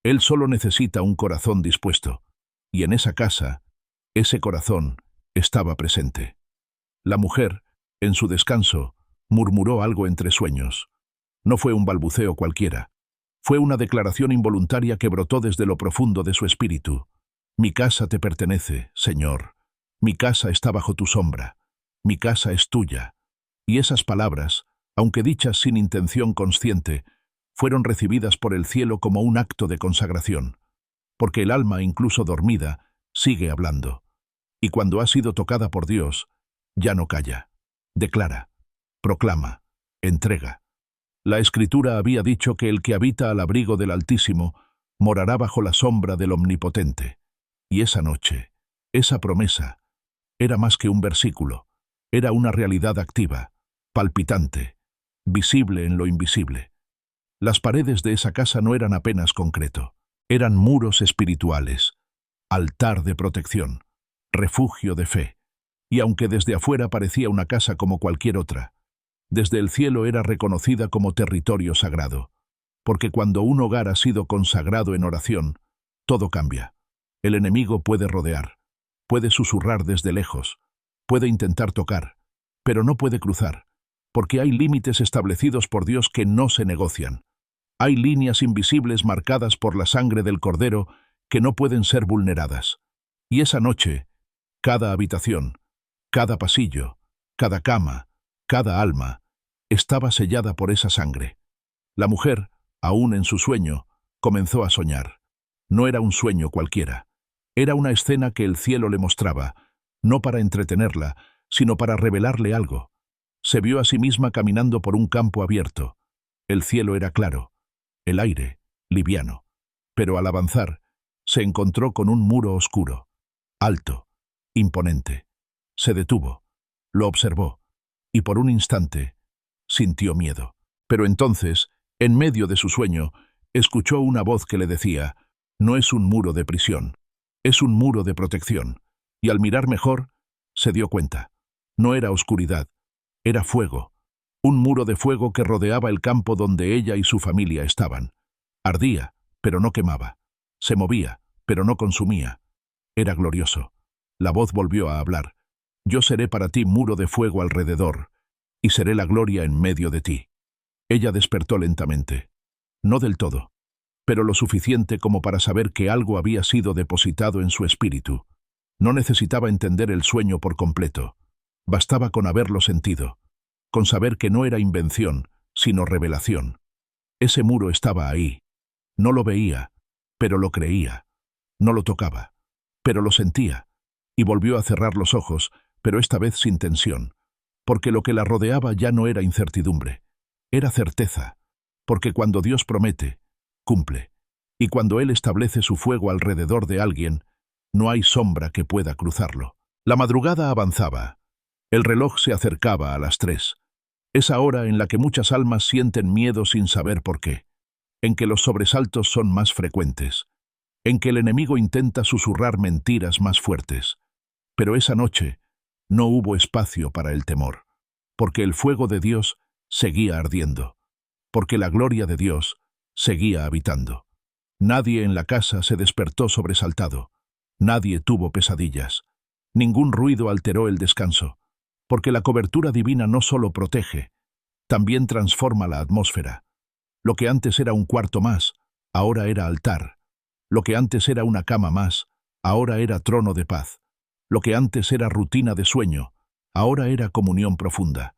Él solo necesita un corazón dispuesto, y en esa casa, ese corazón estaba presente. La mujer, en su descanso, murmuró algo entre sueños. No fue un balbuceo cualquiera. Fue una declaración involuntaria que brotó desde lo profundo de su espíritu. Mi casa te pertenece, Señor. Mi casa está bajo tu sombra. Mi casa es tuya. Y esas palabras, aunque dichas sin intención consciente, fueron recibidas por el cielo como un acto de consagración. porque el alma, incluso dormida, sigue hablando. Y cuando ha sido tocada por Dios, ya no calla. Declara, proclama, entrega. La Escritura había dicho que el que habita al abrigo del Altísimo morará bajo la sombra del Omnipotente. Y esa noche, esa promesa, era más que un versículo, era una realidad activa, palpitante, visible en lo invisible. Las paredes de esa casa no eran apenas concreto, eran muros espirituales, altar de protección, refugio de fe. Y aunque desde afuera parecía una casa como cualquier otra, desde el cielo era reconocida como territorio sagrado, porque cuando un hogar ha sido consagrado en oración, todo cambia. El enemigo puede rodear, puede susurrar desde lejos, puede intentar tocar, pero no puede cruzar, porque hay límites establecidos por Dios que no se negocian. Hay líneas invisibles marcadas por la sangre del Cordero que no pueden ser vulneradas. Y esa noche, cada habitación, cada pasillo, cada cama, cada alma, estaba sellada por esa sangre. La mujer, aún en su sueño, comenzó a soñar. No era un sueño cualquiera. Era una escena que el cielo le mostraba, no para entretenerla, sino para revelarle algo. Se vio a sí misma caminando por un campo abierto. El cielo era claro, el aire, liviano. Pero al avanzar, se encontró con un muro oscuro, alto, imponente. Se detuvo, lo observó, y por un instante sintió miedo. Pero entonces, en medio de su sueño, escuchó una voz que le decía, no es un muro de prisión, es un muro de protección. Y al mirar mejor, se dio cuenta. No era oscuridad, era fuego. Un muro de fuego que rodeaba el campo donde ella y su familia estaban. Ardía, pero no quemaba. Se movía, pero no consumía. Era glorioso. La voz volvió a hablar. Yo seré para ti muro de fuego alrededor, y seré la gloria en medio de ti. Ella despertó lentamente. No del todo, pero lo suficiente como para saber que algo había sido depositado en su espíritu. No necesitaba entender el sueño por completo. Bastaba con haberlo sentido, con saber que no era invención, sino revelación. Ese muro estaba ahí. No lo veía, pero lo creía. No lo tocaba, pero lo sentía. Y volvió a cerrar los ojos, pero esta vez sin tensión, porque lo que la rodeaba ya no era incertidumbre, era certeza, porque cuando Dios promete, cumple, y cuando Él establece su fuego alrededor de alguien, no hay sombra que pueda cruzarlo. La madrugada avanzaba, el reloj se acercaba a las 3, esa hora en la que muchas almas sienten miedo sin saber por qué, en que los sobresaltos son más frecuentes, en que el enemigo intenta susurrar mentiras más fuertes. Pero esa noche no hubo espacio para el temor, porque el fuego de Dios seguía ardiendo, porque la gloria de Dios seguía habitando. Nadie en la casa se despertó sobresaltado, nadie tuvo pesadillas, ningún ruido alteró el descanso, porque la cobertura divina no solo protege, también transforma la atmósfera. Lo que antes era un cuarto más, ahora era altar. Lo que antes era una cama más, ahora era trono de paz. Lo que antes era rutina de sueño, ahora era comunión profunda.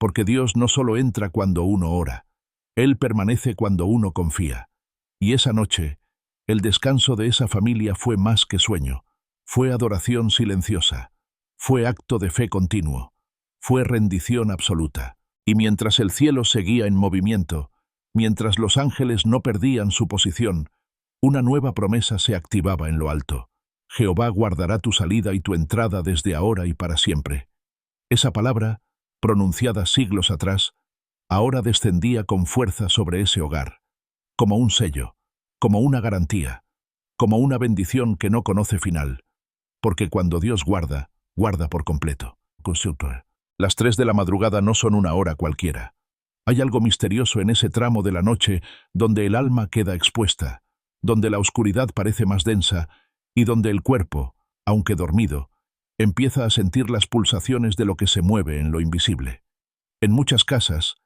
Porque Dios no solo entra cuando uno ora, Él permanece cuando uno confía. Y esa noche, el descanso de esa familia fue más que sueño, fue adoración silenciosa, fue acto de fe continuo, fue rendición absoluta. Y mientras el cielo seguía en movimiento, mientras los ángeles no perdían su posición, una nueva promesa se activaba en lo alto. Jehová guardará tu salida y tu entrada desde ahora y para siempre. Esa palabra, pronunciada siglos atrás, ahora descendía con fuerza sobre ese hogar, como un sello, como una garantía, como una bendición que no conoce final, porque cuando Dios guarda, guarda por completo. Las 3 de la madrugada no son una hora cualquiera. Hay algo misterioso en ese tramo de la noche donde el alma queda expuesta, donde la oscuridad parece más densa y donde el cuerpo, aunque dormido, empieza a sentir las pulsaciones de lo que se mueve en lo invisible. En muchas casas,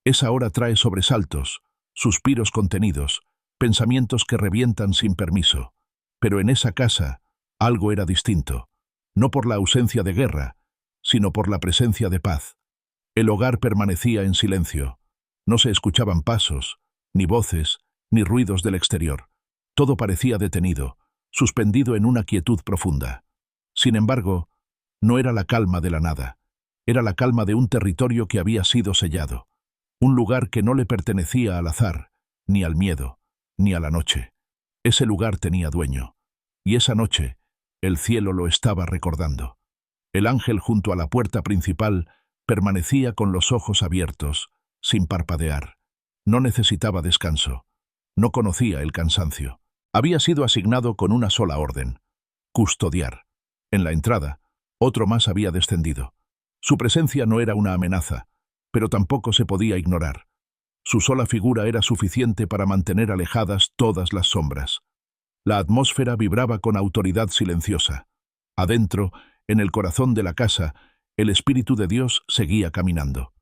esa hora trae sobresaltos, suspiros contenidos, pensamientos que revientan sin permiso. Pero en esa casa, algo era distinto, no por la ausencia de guerra, sino por la presencia de paz. El hogar permanecía en silencio. No se escuchaban pasos, ni voces, ni ruidos del exterior. Todo parecía detenido, suspendido en una quietud profunda. Sin embargo, no era la calma de la nada. Era la calma de un territorio que había sido sellado. Un lugar que no le pertenecía al azar, ni al miedo, ni a la noche. Ese lugar tenía dueño. Y esa noche, el cielo lo estaba recordando. El ángel junto a la puerta principal permanecía con los ojos abiertos, sin parpadear. No necesitaba descanso. No conocía el cansancio. Había sido asignado con una sola orden: custodiar. En la entrada, otro más había descendido. Su presencia no era una amenaza, pero tampoco se podía ignorar. Su sola figura era suficiente para mantener alejadas todas las sombras. La atmósfera vibraba con autoridad silenciosa. Adentro, en el corazón de la casa, el Espíritu de Dios seguía caminando.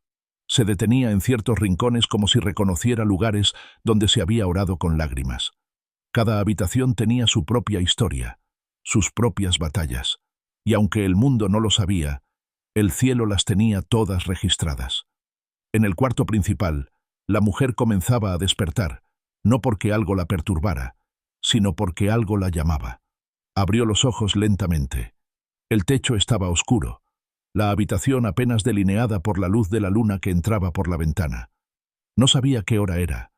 Se detenía en ciertos rincones como si reconociera lugares donde se había orado con lágrimas. Cada habitación tenía su propia historia, sus propias batallas, y aunque el mundo no lo sabía, el cielo las tenía todas registradas. En el cuarto principal, la mujer comenzaba a despertar, no porque algo la perturbara, sino porque algo la llamaba. Abrió los ojos lentamente. El techo estaba oscuro, la habitación apenas delineada por la luz de la luna que entraba por la ventana. No sabía qué hora era,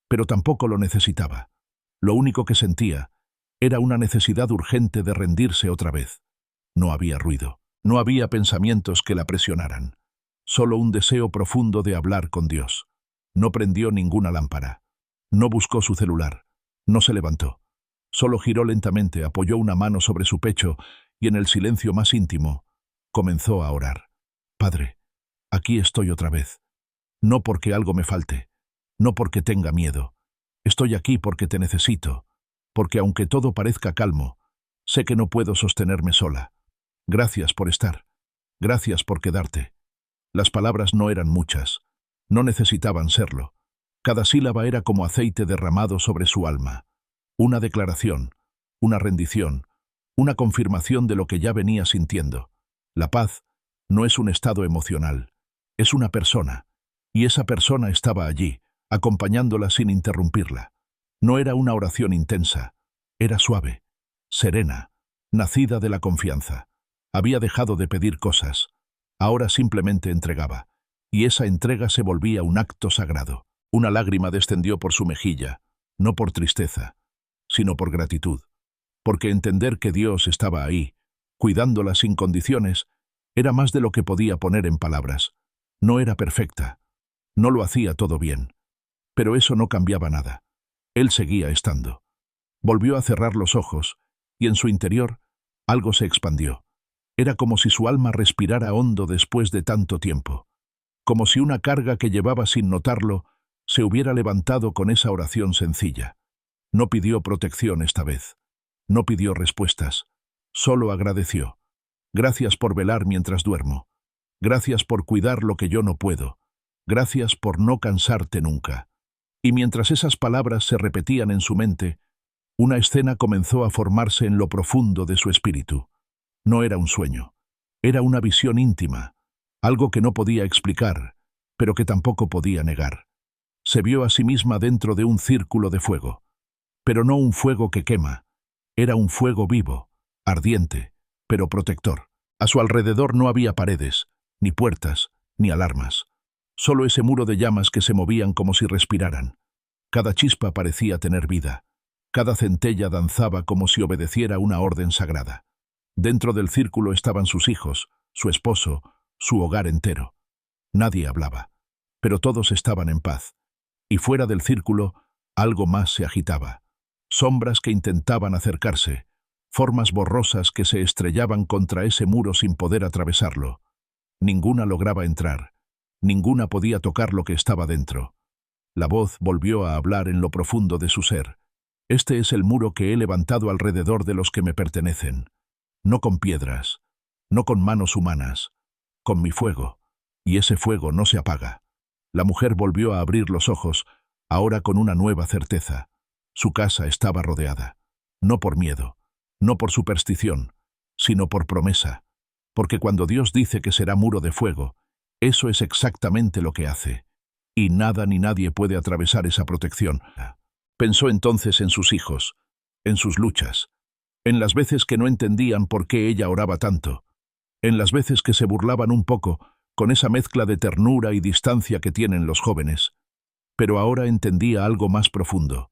pero tampoco lo necesitaba. Lo único que sentía era una necesidad urgente de rendirse otra vez. No había ruido, no había pensamientos que la presionaran. Solo un deseo profundo de hablar con Dios. No prendió ninguna lámpara. No buscó su celular. No se levantó. Solo giró lentamente, apoyó una mano sobre su pecho y en el silencio más íntimo comenzó a orar. Padre, aquí estoy otra vez. No porque algo me falte, no porque tenga miedo. Estoy aquí porque te necesito, porque aunque todo parezca calmo, sé que no puedo sostenerme sola. Gracias por estar. Gracias por quedarte. Las palabras no eran muchas. No necesitaban serlo. Cada sílaba era como aceite derramado sobre su alma. Una declaración, una rendición, una confirmación de lo que ya venía sintiendo. La paz no es un estado emocional, es una persona, y esa persona estaba allí, acompañándola sin interrumpirla. No era una oración intensa, era suave, serena, nacida de la confianza. Había dejado de pedir cosas, ahora simplemente entregaba, y esa entrega se volvía un acto sagrado. Una lágrima descendió por su mejilla, no por tristeza, sino por gratitud, porque entender que Dios estaba ahí, cuidándola sin condiciones, era más de lo que podía poner en palabras. No era perfecta, no lo hacía todo bien, pero eso no cambiaba nada. Él seguía estando. Volvió a cerrar los ojos, y en su interior, algo se expandió. Era como si su alma respirara hondo después de tanto tiempo, como si una carga que llevaba sin notarlo se hubiera levantado con esa oración sencilla. No pidió protección esta vez, no pidió respuestas, solo agradeció. Gracias por velar mientras duermo. Gracias por cuidar lo que yo no puedo. Gracias por no cansarte nunca. Y mientras esas palabras se repetían en su mente, una escena comenzó a formarse en lo profundo de su espíritu. No era un sueño, era una visión íntima, algo que no podía explicar, pero que tampoco podía negar. Se vio a sí misma dentro de un círculo de fuego, pero no un fuego que quema, era un fuego vivo, ardiente, pero protector. A su alrededor no había paredes, ni puertas, ni alarmas. Solo ese muro de llamas que se movían como si respiraran. Cada chispa parecía tener vida. Cada centella danzaba como si obedeciera una orden sagrada. Dentro del círculo estaban sus hijos, su esposo, su hogar entero. Nadie hablaba, pero todos estaban en paz. Y fuera del círculo, algo más se agitaba. Sombras que intentaban acercarse, formas borrosas que se estrellaban contra ese muro sin poder atravesarlo. Ninguna lograba entrar, ninguna podía tocar lo que estaba dentro. La voz volvió a hablar en lo profundo de su ser. Este es el muro que he levantado alrededor de los que me pertenecen. No con piedras, no con manos humanas, con mi fuego, y ese fuego no se apaga. La mujer volvió a abrir los ojos, ahora con una nueva certeza. Su casa estaba rodeada, no por miedo, no por superstición, sino por promesa, porque cuando Dios dice que será muro de fuego, eso es exactamente lo que hace, y nada ni nadie puede atravesar esa protección. Pensó entonces en sus hijos, en sus luchas, en las veces que no entendían por qué ella oraba tanto, en las veces que se burlaban un poco, con esa mezcla de ternura y distancia que tienen los jóvenes. Pero ahora entendía algo más profundo.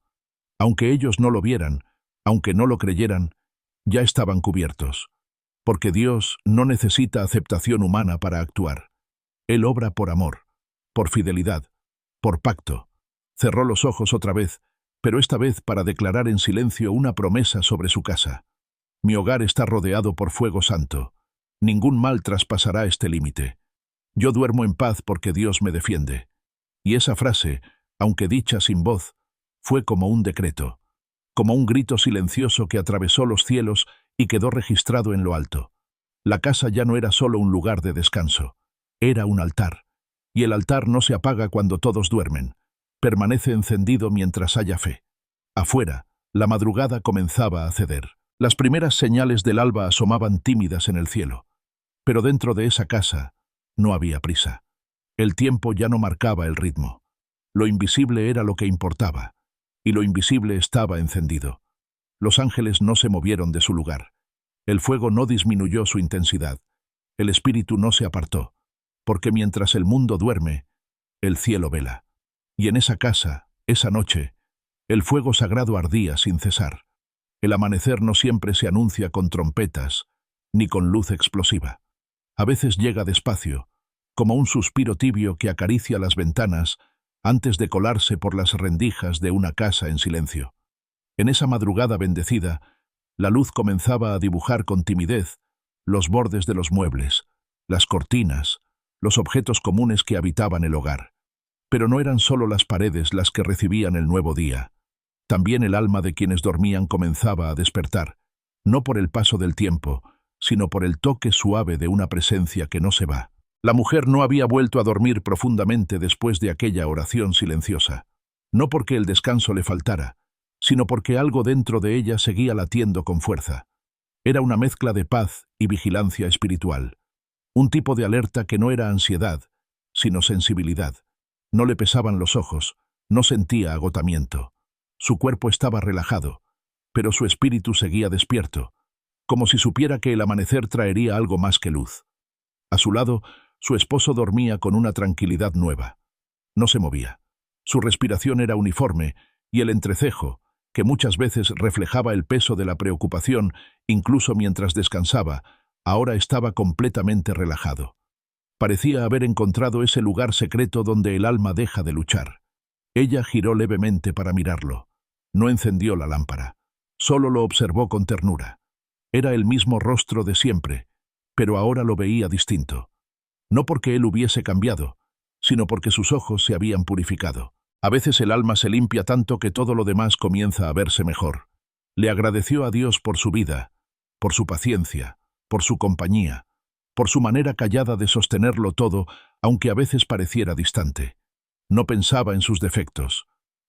Aunque ellos no lo vieran, aunque no lo creyeran, ya estaban cubiertos. Porque Dios no necesita aceptación humana para actuar. Él obra por amor, por fidelidad, por pacto. Cerró los ojos otra vez, pero esta vez para declarar en silencio una promesa sobre su casa. Mi hogar está rodeado por fuego santo. Ningún mal traspasará este límite. Yo duermo en paz porque Dios me defiende. Y esa frase, aunque dicha sin voz, fue como un decreto, como un grito silencioso que atravesó los cielos y quedó registrado en lo alto. La casa ya no era solo un lugar de descanso, era un altar. Y el altar no se apaga cuando todos duermen, permanece encendido mientras haya fe. Afuera, la madrugada comenzaba a ceder. Las primeras señales del alba asomaban tímidas en el cielo. Pero dentro de esa casa no había prisa. El tiempo ya no marcaba el ritmo. Lo invisible era lo que importaba, y lo invisible estaba encendido. Los ángeles no se movieron de su lugar. El fuego no disminuyó su intensidad. El espíritu no se apartó, porque mientras el mundo duerme, el cielo vela. Y en esa casa, esa noche, el fuego sagrado ardía sin cesar. El amanecer no siempre se anuncia con trompetas, ni con luz explosiva. A veces llega despacio, como un suspiro tibio que acaricia las ventanas antes de colarse por las rendijas de una casa en silencio. En esa madrugada bendecida, la luz comenzaba a dibujar con timidez los bordes de los muebles, las cortinas, los objetos comunes que habitaban el hogar. Pero no eran solo las paredes las que recibían el nuevo día. También el alma de quienes dormían comenzaba a despertar, no por el paso del tiempo, sino por el toque suave de una presencia que no se va. La mujer no había vuelto a dormir profundamente después de aquella oración silenciosa, no porque el descanso le faltara, sino porque algo dentro de ella seguía latiendo con fuerza. Era una mezcla de paz y vigilancia espiritual, un tipo de alerta que no era ansiedad, sino sensibilidad. No le pesaban los ojos, no sentía agotamiento. Su cuerpo estaba relajado, pero su espíritu seguía despierto, como si supiera que el amanecer traería algo más que luz. A su lado, su esposo dormía con una tranquilidad nueva. No se movía. Su respiración era uniforme y el entrecejo, que muchas veces reflejaba el peso de la preocupación, incluso mientras descansaba, ahora estaba completamente relajado. Parecía haber encontrado ese lugar secreto donde el alma deja de luchar. Ella giró levemente para mirarlo. No encendió la lámpara. Solo lo observó con ternura. Era el mismo rostro de siempre, pero ahora lo veía distinto. No porque él hubiese cambiado, sino porque sus ojos se habían purificado. A veces el alma se limpia tanto que todo lo demás comienza a verse mejor. Le agradeció a Dios por su vida, por su paciencia, por su compañía, por su manera callada de sostenerlo todo, aunque a veces pareciera distante. No pensaba en sus defectos,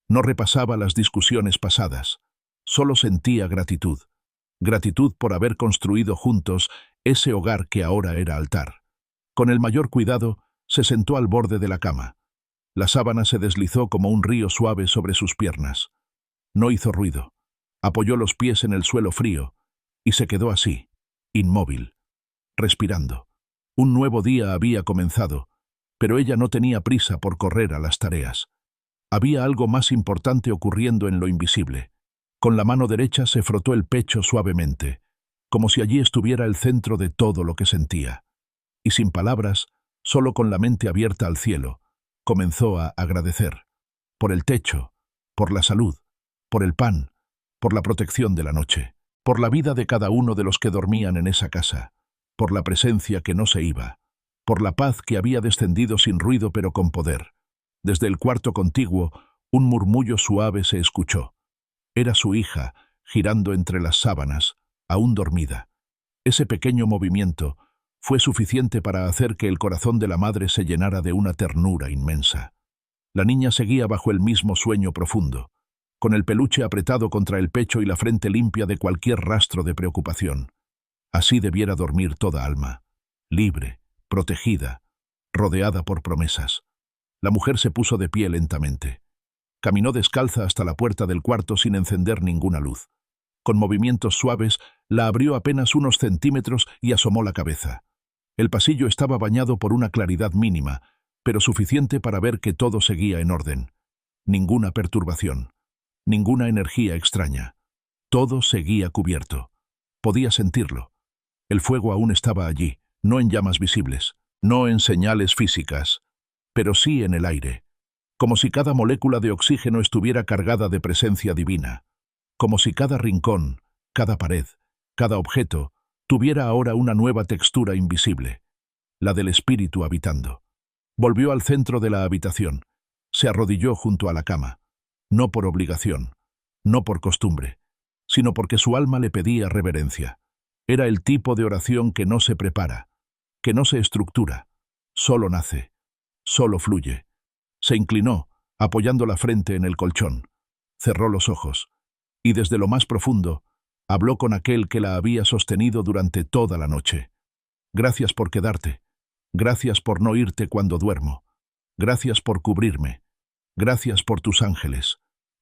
no repasaba las discusiones pasadas, solo sentía gratitud. Gratitud por haber construido juntos ese hogar que ahora era altar. Con el mayor cuidado, se sentó al borde de la cama. La sábana se deslizó como un río suave sobre sus piernas. No hizo ruido. Apoyó los pies en el suelo frío y se quedó así, inmóvil, respirando. Un nuevo día había comenzado, pero ella no tenía prisa por correr a las tareas. Había algo más importante ocurriendo en lo invisible. Con la mano derecha se frotó el pecho suavemente, como si allí estuviera el centro de todo lo que sentía. Y sin palabras, solo con la mente abierta al cielo, comenzó a agradecer. Por el techo, por la salud, por el pan, por la protección de la noche, por la vida de cada uno de los que dormían en esa casa, por la presencia que no se iba, por la paz que había descendido sin ruido pero con poder. Desde el cuarto contiguo, un murmullo suave se escuchó. Era su hija, girando entre las sábanas, aún dormida. Ese pequeño movimiento fue suficiente para hacer que el corazón de la madre se llenara de una ternura inmensa. La niña seguía bajo el mismo sueño profundo, con el peluche apretado contra el pecho y la frente limpia de cualquier rastro de preocupación. Así debiera dormir toda alma, libre, protegida, rodeada por promesas. La mujer se puso de pie lentamente. Caminó descalza hasta la puerta del cuarto sin encender ninguna luz. Con movimientos suaves, la abrió apenas unos centímetros y asomó la cabeza. El pasillo estaba bañado por una claridad mínima, pero suficiente para ver que todo seguía en orden. Ninguna perturbación, ninguna energía extraña. Todo seguía cubierto. Podía sentirlo. El fuego aún estaba allí, no en llamas visibles, no en señales físicas, pero sí en el aire, como si cada molécula de oxígeno estuviera cargada de presencia divina, como si cada rincón, cada pared, cada objeto, tuviera ahora una nueva textura invisible, la del espíritu habitando. Volvió al centro de la habitación, se arrodilló junto a la cama, no por obligación, no por costumbre, sino porque su alma le pedía reverencia. Era el tipo de oración que no se prepara, que no se estructura, solo nace, solo fluye. Se inclinó, apoyando la frente en el colchón, cerró los ojos, y desde lo más profundo, habló con aquel que la había sostenido durante toda la noche. Gracias por quedarte, gracias por no irte cuando duermo, gracias por cubrirme, gracias por tus ángeles,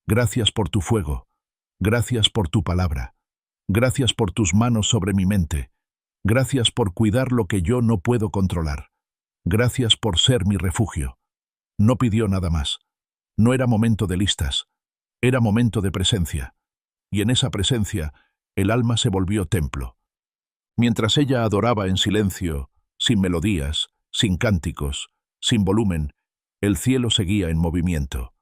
gracias por tu fuego, gracias por tu palabra, gracias por tus manos sobre mi mente, gracias por cuidar lo que yo no puedo controlar, gracias por ser mi refugio. No pidió nada más. No era momento de listas, era momento de presencia, y en esa presencia el alma se volvió templo. Mientras ella adoraba en silencio, sin melodías, sin cánticos, sin volumen, el cielo seguía en movimiento.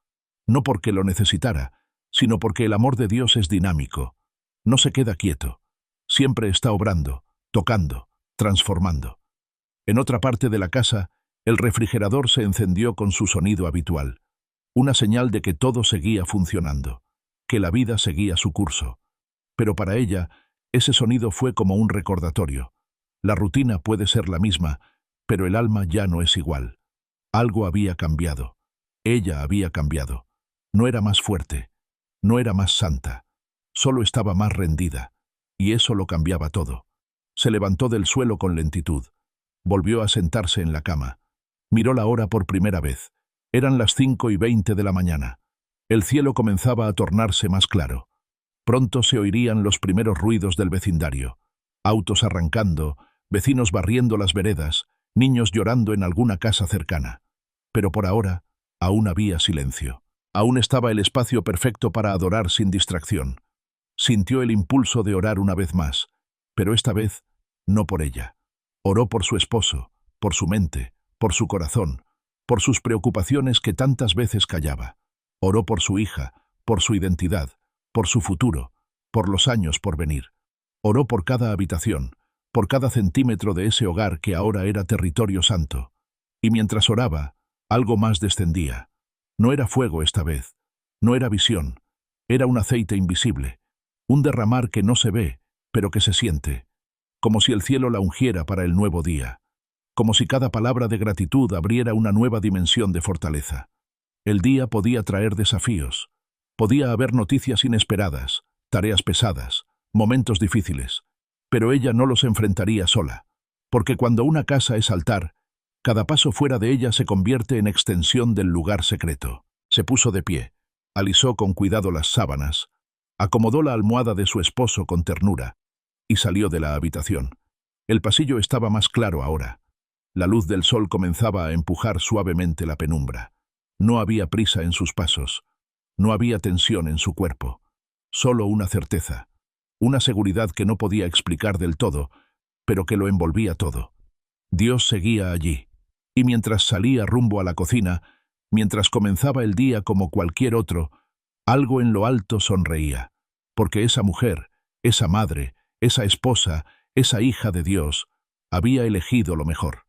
No porque lo necesitara, sino porque el amor de Dios es dinámico. No se queda quieto. Siempre está obrando, tocando, transformando. En otra parte de la casa, el refrigerador se encendió con su sonido habitual, una señal de que todo seguía funcionando, que la vida seguía su curso. Pero para ella, ese sonido fue como un recordatorio. La rutina puede ser la misma, pero el alma ya no es igual. Algo había cambiado. Ella había cambiado. No era más fuerte, no era más santa, solo estaba más rendida, y eso lo cambiaba todo. Se levantó del suelo con lentitud, volvió a sentarse en la cama. Miró la hora por primera vez. Eran las 5:20 de la mañana. El cielo comenzaba a tornarse más claro. Pronto se oirían los primeros ruidos del vecindario. Autos arrancando, vecinos barriendo las veredas, niños llorando en alguna casa cercana. Pero por ahora, aún había silencio. Aún estaba el espacio perfecto para adorar sin distracción. Sintió el impulso de orar una vez más, pero esta vez no por ella. Oró por su esposo, por su mente, por su corazón, por sus preocupaciones que tantas veces callaba. Oró por su hija, por su identidad, por su futuro, por los años por venir. Oró por cada habitación, por cada centímetro de ese hogar que ahora era territorio santo. Y mientras oraba, algo más descendía. No era fuego esta vez, no era visión, era un aceite invisible, un derramar que no se ve, pero que se siente, como si el cielo la ungiera para el nuevo día, como si cada palabra de gratitud abriera una nueva dimensión de fortaleza. El día podía traer desafíos, podía haber noticias inesperadas, tareas pesadas, momentos difíciles, pero ella no los enfrentaría sola, porque cuando una casa es altar, cada paso fuera de ella se convierte en extensión del lugar secreto. Se puso de pie, alisó con cuidado las sábanas, acomodó la almohada de su esposo con ternura y salió de la habitación. El pasillo estaba más claro ahora. La luz del sol comenzaba a empujar suavemente la penumbra. No había prisa en sus pasos, no había tensión en su cuerpo, solo una certeza, una seguridad que no podía explicar del todo, pero que lo envolvía todo. Dios seguía allí. Y mientras salía rumbo a la cocina, mientras comenzaba el día como cualquier otro, algo en lo alto sonreía, porque esa mujer, esa madre, esa esposa, esa hija de Dios, había elegido lo mejor.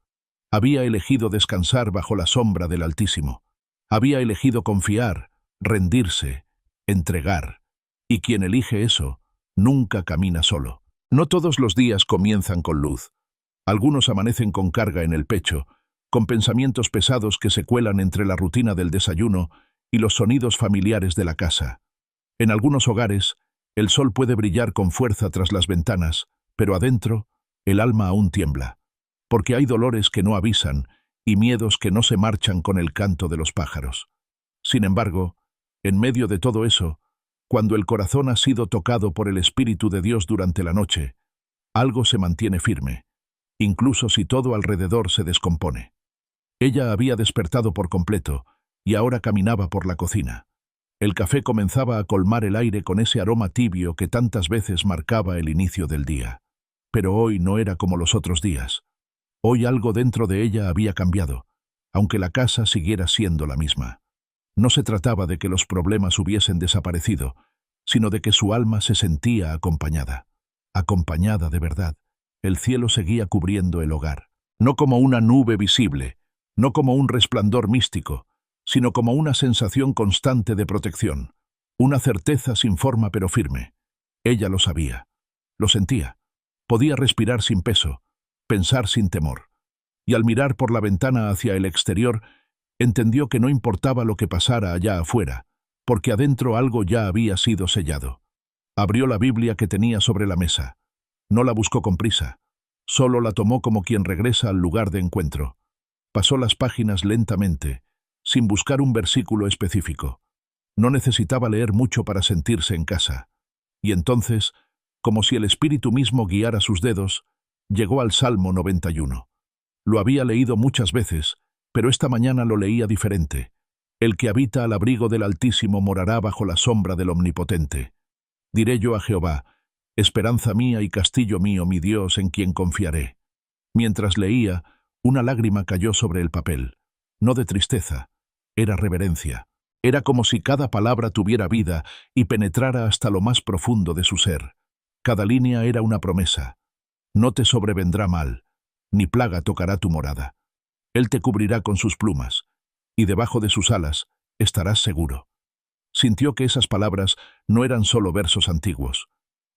Había elegido descansar bajo la sombra del Altísimo. Había elegido confiar, rendirse, entregar. Y quien elige eso, nunca camina solo. No todos los días comienzan con luz. Algunos amanecen con carga en el pecho, con pensamientos pesados que se cuelan entre la rutina del desayuno y los sonidos familiares de la casa. En algunos hogares, el sol puede brillar con fuerza tras las ventanas, pero adentro, el alma aún tiembla, porque hay dolores que no avisan y miedos que no se marchan con el canto de los pájaros. Sin embargo, en medio de todo eso, Cuando el corazón ha sido tocado por el Espíritu de Dios durante la noche, algo se mantiene firme, incluso si todo alrededor se descompone. Ella había despertado por completo y ahora caminaba por la cocina. El café comenzaba a colmar el aire con ese aroma tibio que tantas veces marcaba el inicio del día. Pero hoy no era como los otros días. Hoy algo dentro de ella había cambiado, aunque la casa siguiera siendo la misma. No se trataba de que los problemas hubiesen desaparecido, sino de que su alma se sentía acompañada. Acompañada de verdad. El cielo seguía cubriendo el hogar. No como una nube visible, no como un resplandor místico, sino como una sensación constante de protección, una certeza sin forma pero firme. Ella lo sabía, lo sentía, podía respirar sin peso, pensar sin temor. Y al mirar por la ventana hacia el exterior, entendió que no importaba lo que pasara allá afuera, porque adentro algo ya había sido sellado. Abrió la Biblia que tenía sobre la mesa. No la buscó con prisa, solo la tomó como quien regresa al lugar de encuentro. Pasó las páginas lentamente, sin buscar un versículo específico. No necesitaba leer mucho para sentirse en casa. Y entonces, como si el Espíritu mismo guiara sus dedos, llegó al Salmo 91. Lo había leído muchas veces, pero esta mañana lo leía diferente. El que habita al abrigo del Altísimo morará bajo la sombra del Omnipotente. Diré yo a Jehová, esperanza mía y castillo mío, mi Dios, en quien confiaré. Mientras leía, una lágrima cayó sobre el papel. No de tristeza, era reverencia. Era como si cada palabra tuviera vida y penetrara hasta lo más profundo de su ser. Cada línea era una promesa. No te sobrevendrá mal, ni plaga tocará tu morada. Él te cubrirá con sus plumas, y debajo de sus alas estarás seguro. Sintió que esas palabras no eran solo versos antiguos.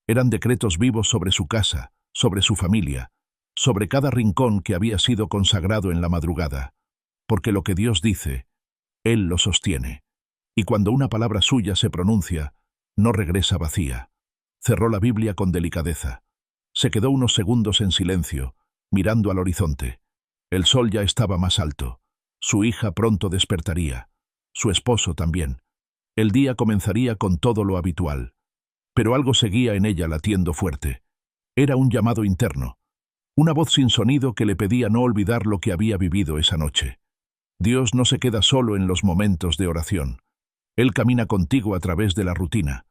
Eran decretos vivos sobre su casa, sobre su familia, sobre cada rincón que había sido consagrado en la madrugada. Porque lo que Dios dice, Él lo sostiene. Y cuando una palabra suya se pronuncia, no regresa vacía. Cerró la Biblia con delicadeza. Se quedó unos segundos en silencio, mirando al horizonte. El sol ya estaba más alto. Su hija pronto despertaría. Su esposo también. El día comenzaría con todo lo habitual. Pero algo seguía en ella latiendo fuerte. Era un llamado interno. Una voz sin sonido que le pedía no olvidar lo que había vivido esa noche. Dios no se queda solo en los momentos de oración. Él camina contigo a través de la rutina.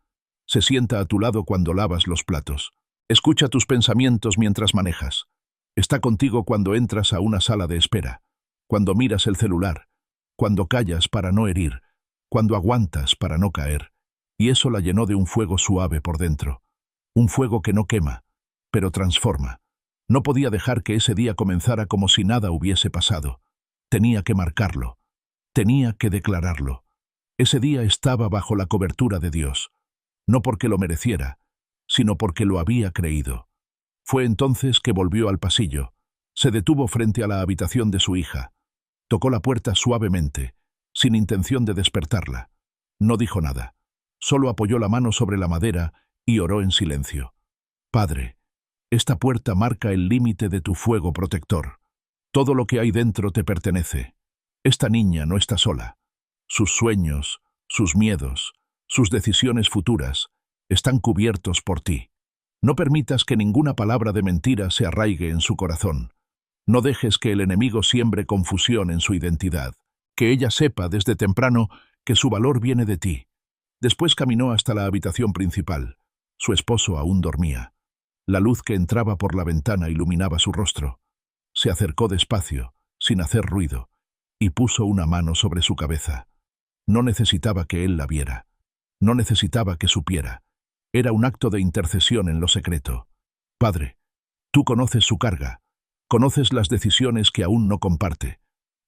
Se sienta a tu lado cuando lavas los platos. Escucha tus pensamientos mientras manejas. Está contigo cuando entras a una sala de espera, cuando miras el celular, cuando callas para no herir, cuando aguantas para no caer. Y eso la llenó de un fuego suave por dentro. Un fuego que no quema, pero transforma. No podía dejar que ese día comenzara como si nada hubiese pasado. Tenía que marcarlo. Tenía que declararlo. Ese día estaba bajo la cobertura de Dios. No porque lo mereciera, sino porque lo había creído. Fue entonces que volvió al pasillo. Se detuvo frente a la habitación de su hija. Tocó la puerta suavemente, sin intención de despertarla. No dijo nada. Solo apoyó la mano sobre la madera y oró en silencio. Padre, esta puerta marca el límite de tu fuego protector. Todo lo que hay dentro te pertenece. Esta niña no está sola. Sus sueños, sus miedos, sus decisiones futuras están cubiertos por ti. No permitas que ninguna palabra de mentira se arraigue en su corazón. No dejes que el enemigo siembre confusión en su identidad. Que ella sepa desde temprano que su valor viene de ti. Después caminó hasta la habitación principal. Su esposo aún dormía. La luz que entraba por la ventana iluminaba su rostro. Se acercó despacio, sin hacer ruido, y puso una mano sobre su cabeza. No necesitaba que él la viera. No necesitaba que supiera. Era un acto de intercesión en lo secreto. Padre, tú conoces su carga. Conoces las decisiones que aún no comparte.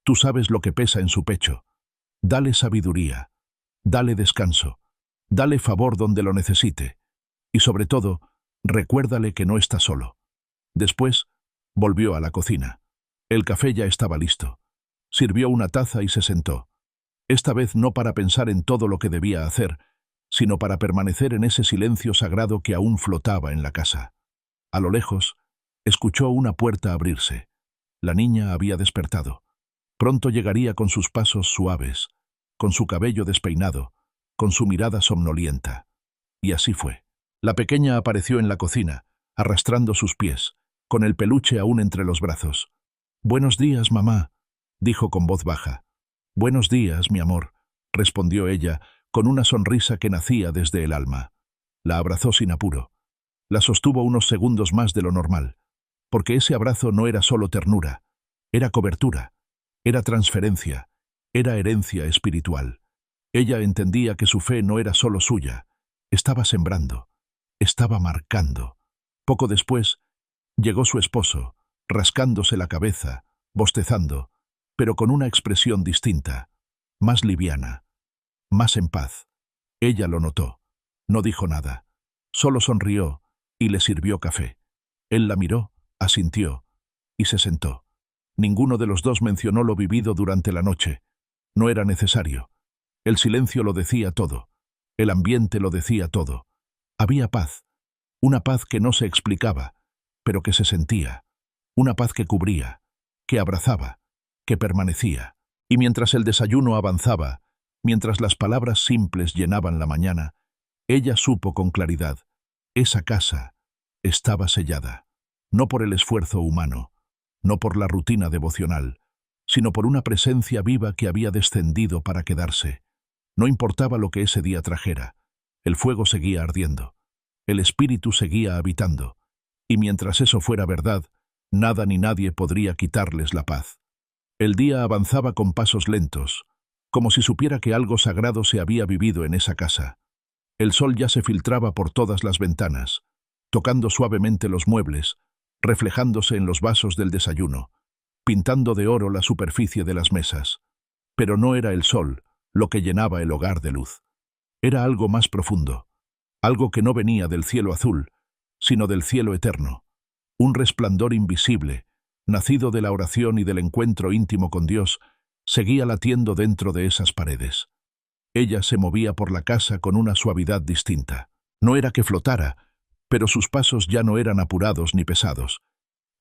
Tú sabes lo que pesa en su pecho. Dale sabiduría. Dale descanso. Dale favor donde lo necesite. Y sobre todo, recuérdale que no está solo. Después, volvió a la cocina. El café ya estaba listo. Sirvió una taza y se sentó. Esta vez no para pensar en todo lo que debía hacer, sino para permanecer en ese silencio sagrado que aún flotaba en la casa. A lo lejos, escuchó una puerta abrirse. La niña había despertado. Pronto llegaría con sus pasos suaves, con su cabello despeinado, con su mirada somnolienta. Y así fue. La pequeña apareció en la cocina, arrastrando sus pies, con el peluche aún entre los brazos. «Buenos días, mamá», dijo con voz baja. «Buenos días, mi amor», respondió ella, con una sonrisa que nacía desde el alma. La abrazó sin apuro. La sostuvo unos segundos más de lo normal, porque ese abrazo no era solo ternura, era cobertura, era transferencia, era herencia espiritual. Ella entendía que su fe no era solo suya, estaba sembrando, estaba marcando. Poco después, llegó su esposo, rascándose la cabeza, bostezando, pero con una expresión distinta, más liviana, más en paz. Ella lo notó. No dijo nada. Solo sonrió y le sirvió café. Él la miró, asintió y se sentó. Ninguno de los dos mencionó lo vivido durante la noche. No era necesario. El silencio lo decía todo. El ambiente lo decía todo. Había paz. Una paz que no se explicaba, pero que se sentía. Una paz que cubría, que abrazaba, que permanecía. Y mientras el desayuno avanzaba, mientras las palabras simples llenaban la mañana, ella supo con claridad, esa casa estaba sellada, no por el esfuerzo humano, no por la rutina devocional, sino por una presencia viva que había descendido para quedarse. No importaba lo que ese día trajera, el fuego seguía ardiendo, el espíritu seguía habitando, y mientras eso fuera verdad, nada ni nadie podría quitarles la paz. El día avanzaba con pasos lentos, como si supiera que algo sagrado se había vivido en esa casa. El sol ya se filtraba por todas las ventanas, tocando suavemente los muebles, reflejándose en los vasos del desayuno, pintando de oro la superficie de las mesas. Pero no era el sol lo que llenaba el hogar de luz. Era algo más profundo, algo que no venía del cielo azul, sino del cielo eterno. Un resplandor invisible, nacido de la oración y del encuentro íntimo con Dios, seguía latiendo dentro de esas paredes. Ella se movía por la casa con una suavidad distinta. No era que flotara, pero sus pasos ya no eran apurados ni pesados.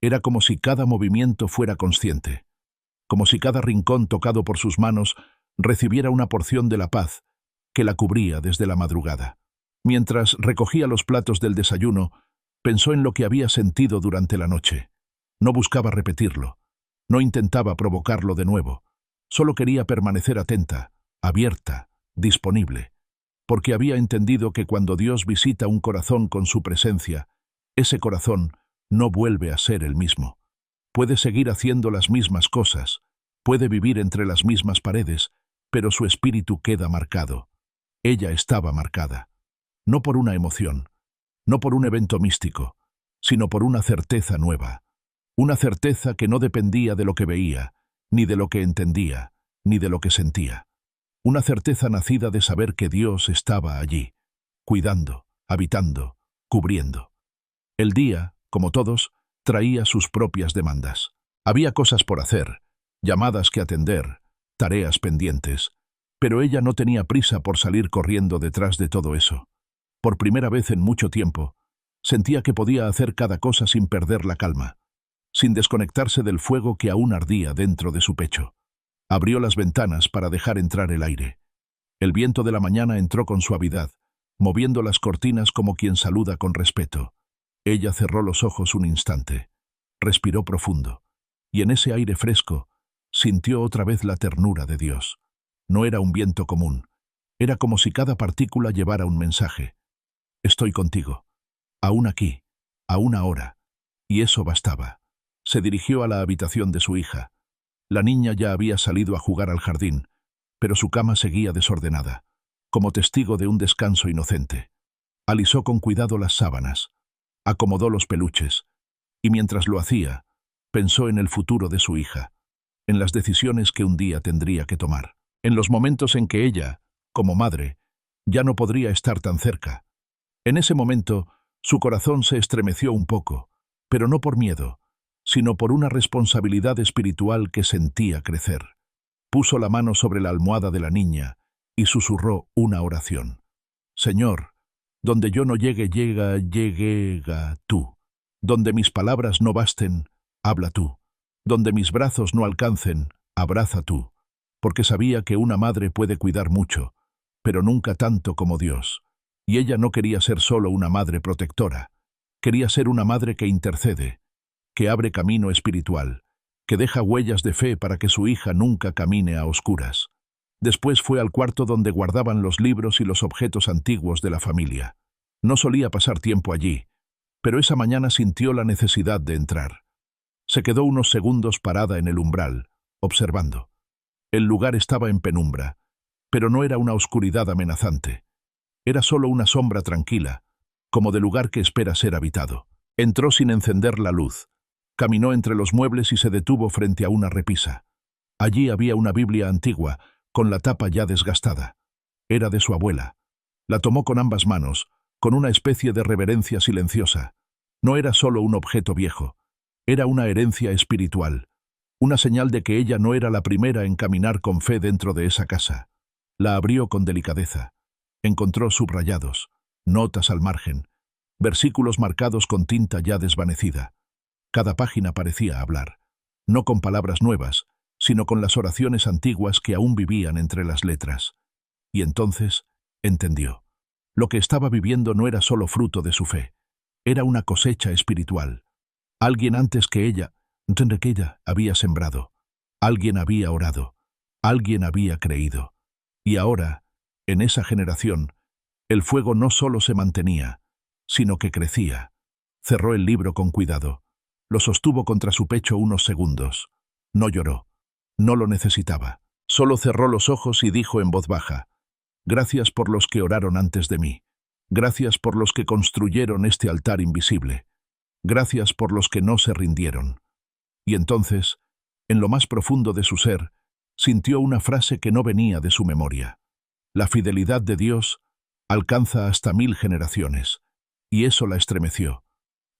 Era como si cada movimiento fuera consciente, como si cada rincón tocado por sus manos recibiera una porción de la paz que la cubría desde la madrugada. Mientras recogía los platos del desayuno, pensó en lo que había sentido durante la noche. No buscaba repetirlo, no intentaba provocarlo de nuevo, solo quería permanecer atenta, abierta, disponible, porque había entendido que cuando Dios visita un corazón con su presencia, ese corazón no vuelve a ser el mismo. Puede seguir haciendo las mismas cosas, puede vivir entre las mismas paredes, pero su espíritu queda marcado. Ella estaba marcada, no por una emoción, no por un evento místico, sino por una certeza nueva, una certeza que no dependía de lo que veía, ni de lo que entendía, ni de lo que sentía. Una certeza nacida de saber que Dios estaba allí, cuidando, habitando, cubriendo. El día, como todos, traía sus propias demandas. Había cosas por hacer, llamadas que atender, tareas pendientes, pero ella no tenía prisa por salir corriendo detrás de todo eso. Por primera vez en mucho tiempo, sentía que podía hacer cada cosa sin perder la calma, sin desconectarse del fuego que aún ardía dentro de su pecho. Abrió las ventanas para dejar entrar el aire. El viento de la mañana entró con suavidad, moviendo las cortinas como quien saluda con respeto. Ella cerró los ojos un instante, respiró profundo, y en ese aire fresco sintió otra vez la ternura de Dios. No era un viento común, era como si cada partícula llevara un mensaje. Estoy contigo, aún aquí, aún ahora. Y eso bastaba. Se dirigió a la habitación de su hija. La niña ya había salido a jugar al jardín, pero su cama seguía desordenada, como testigo de un descanso inocente. Alisó con cuidado las sábanas, acomodó los peluches, y mientras lo hacía, pensó en el futuro de su hija, en las decisiones que un día tendría que tomar, en los momentos en que ella, como madre, ya no podría estar tan cerca. En ese momento, su corazón se estremeció un poco, pero no por miedo, sino por una responsabilidad espiritual que sentía crecer. Puso la mano sobre la almohada de la niña y susurró una oración. Señor, donde yo no llegue, llega tú. Donde mis palabras no basten, habla tú. Donde mis brazos no alcancen, abraza tú. Porque sabía que una madre puede cuidar mucho, pero nunca tanto como Dios. Y ella no quería ser solo una madre protectora. Quería ser una madre que intercede, que abre camino espiritual, que deja huellas de fe para que su hija nunca camine a oscuras. Después fue al cuarto donde guardaban los libros y los objetos antiguos de la familia. No solía pasar tiempo allí, pero esa mañana sintió la necesidad de entrar. Se quedó unos segundos parada en el umbral, observando. El lugar estaba en penumbra, pero no era una oscuridad amenazante. Era solo una sombra tranquila, como de lugar que espera ser habitado. Entró sin encender la luz. Caminó entre los muebles y se detuvo frente a una repisa. Allí había una Biblia antigua, con la tapa ya desgastada. Era de su abuela. La tomó con ambas manos, con una especie de reverencia silenciosa. No era solo un objeto viejo. Era una herencia espiritual, una señal de que ella no era la primera en caminar con fe dentro de esa casa. La abrió con delicadeza. Encontró subrayados, notas al margen, versículos marcados con tinta ya desvanecida. Cada página parecía hablar, no con palabras nuevas, sino con las oraciones antiguas que aún vivían entre las letras. Y entonces entendió. Lo que estaba viviendo no era solo fruto de su fe, era una cosecha espiritual. Alguien antes que ella había sembrado, alguien había orado, alguien había creído. Y ahora, en esa generación, el fuego no solo se mantenía, sino que crecía. Cerró el libro con cuidado. Lo sostuvo contra su pecho unos segundos. No lloró. No lo necesitaba. Solo cerró los ojos y dijo en voz baja: «Gracias por los que oraron antes de mí. Gracias por los que construyeron este altar invisible. Gracias por los que no se rindieron». Y entonces, en lo más profundo de su ser, sintió una frase que no venía de su memoria. La fidelidad de Dios alcanza hasta 1000 generaciones, y eso la estremeció,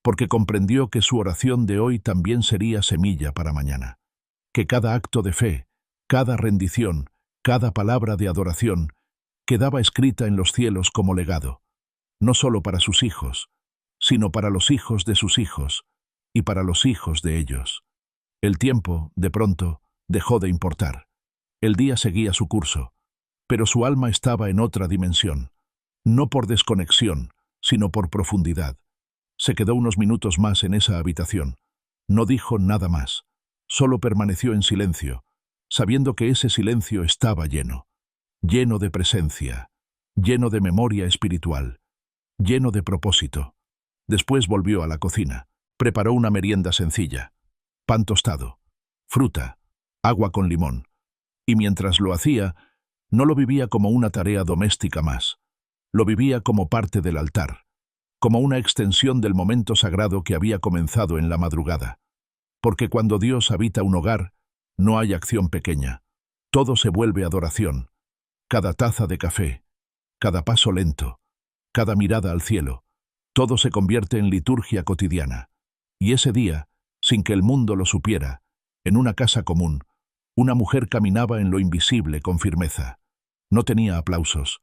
porque comprendió que su oración de hoy también sería semilla para mañana, que cada acto de fe, cada rendición, cada palabra de adoración, quedaba escrita en los cielos como legado, no solo para sus hijos, sino para los hijos de sus hijos, y para los hijos de ellos. El tiempo, de pronto, dejó de importar. El día seguía su curso, pero su alma estaba en otra dimensión, no por desconexión, sino por profundidad. Se quedó unos minutos más en esa habitación. No dijo nada más, solo permaneció en silencio, sabiendo que ese silencio estaba lleno de presencia, lleno de memoria espiritual, lleno de propósito. Después volvió a la cocina. Preparó una merienda sencilla: pan tostado, fruta, agua con limón. Y mientras lo hacía, no lo vivía como una tarea doméstica más. Lo vivía como parte del altar, como una extensión del momento sagrado que había comenzado en la madrugada. Porque cuando Dios habita un hogar, no hay acción pequeña. Todo se vuelve adoración. Cada taza de café, cada paso lento, cada mirada al cielo, todo se convierte en liturgia cotidiana. Y ese día, sin que el mundo lo supiera, en una casa común, una mujer caminaba en lo invisible con firmeza. No tenía aplausos,